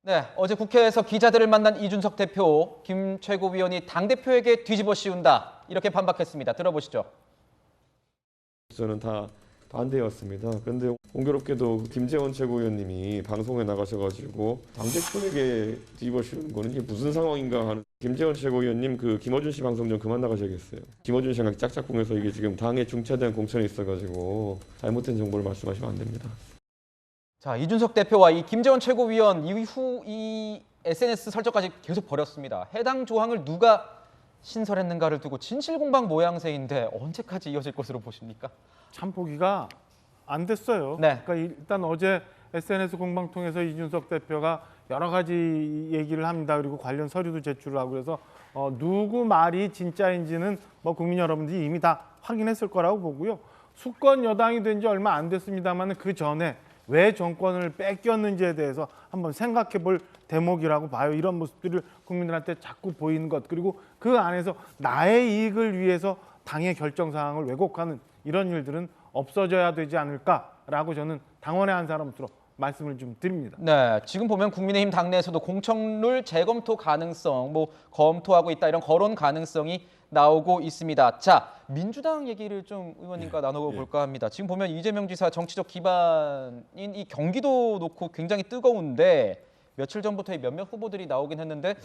네, 어제 국회에서 기자들을 만난 이준석 대표, 김 최고위원이 당대표에게 뒤집어 씌운다 이렇게 반박했습니다. 들어보시죠. 저는 다 반대였습니다. 그런데 공교롭게도 김재원 최고위원님이 방송에 나가셔가지고 당대표에게 뒤집어 씌우는 거는 이게 무슨 상황인가 하는. 김재원 최고위원님 김어준 씨 방송 좀 그만 나가셔야겠어요. 김어준 씨랑 짝짝꿍해서 이게 지금 당의 중차대한 공천이 있어가지고 잘못된 정보를 말씀하시면 안 됩니다. 자, 이준석 대표와 이 김재원 최고위원 이후 이 SNS 설정까지 계속 벌였습니다. 해당 조항을 누가 신설했는가를 두고 진실 공방 모양새인데 언제까지 이어질 것으로 보십니까? 참 보기가 안 됐어요. 네. 그러니까 일단 어제 SNS 공방 통해서 이준석 대표가 여러 가지 얘기를 합니다. 그리고 관련 서류도 제출을 하고 그래서 누구 말이 진짜인지는 뭐 국민 여러분들이 이미 다 확인했을 거라고 보고요. 수권 여당이 된 지 얼마 안 됐습니다만 그 전에 왜 정권을 뺏겼는지에 대해서 한번 생각해 볼 대목이라고 봐요. 이런 모습들을 국민들한테 자꾸 보이는 것, 그리고 그 안에서 나의 이익을 위해서 당의 결정 사항을 왜곡하는 이런 일들은 없어져야 되지 않을까라고 저는 당원의 한 사람으로 말씀을 좀 드립니다. 네, 지금 보면 국민의힘 당내에서도 공천룰 재검토 가능성, 검토하고 있다 이런 거론 가능성이 나오고 있습니다. 자, 민주당 얘기를 좀 의원님과 나눠볼까 합니다. 지금 보면 이재명 지사 정치적 기반인 이 경기도 놓고 굉장히 뜨거운데, 며칠 전부터 몇몇 후보들이 나오긴 했는데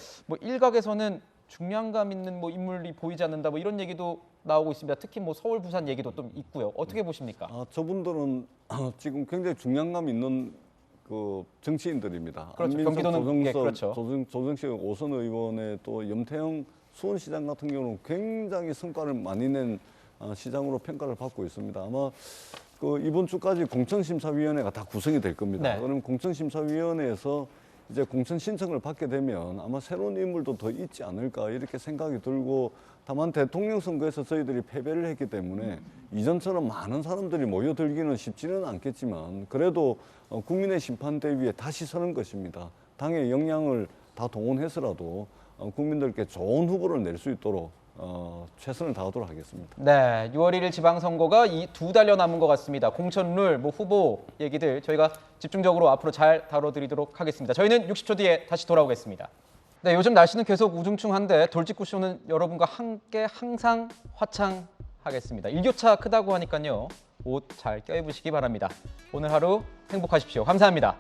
일각에서는 중량감 있는 인물이 보이지 않는다 이런 얘기도 나오고 있습니다. 특히 서울, 부산 얘기도 좀 있고요. 어떻게 보십니까? 저분들은 지금 굉장히 중량감 있는 정치인들입니다. 그렇죠. 경기도는 그렇죠. 조정식 오선 의원의 또 염태영 수원시장 같은 경우는 굉장히 성과를 많이 낸 시장으로 평가를 받고 있습니다. 아마 이번 주까지 공천심사위원회가 다 구성이 될 겁니다. 네. 그럼 공천심사위원회에서 이제 공천 신청을 받게 되면 아마 새로운 인물도 더 있지 않을까 이렇게 생각이 들고, 다만 대통령 선거에서 저희들이 패배를 했기 때문에 이전처럼 많은 사람들이 모여들기는 쉽지는 않겠지만 그래도 국민의 심판대 위에 다시 서는 것입니다. 당의 역량을 다 동원해서라도 국민들께 좋은 후보를 낼 수 있도록 최선을 다하도록 하겠습니다. 네, 6월 1일 지방선거가 2달여 남은 것 같습니다. 공천룰, 후보 얘기들 저희가 집중적으로 앞으로 잘 다뤄드리도록 하겠습니다. 저희는 60초 뒤에 다시 돌아오겠습니다. 네, 요즘 날씨는 계속 우중충한데 돌직구쇼는 여러분과 함께 항상 화창하겠습니다. 일교차 크다고 하니까요. 옷 잘 껴입으시기 바랍니다. 오늘 하루 행복하십시오. 감사합니다.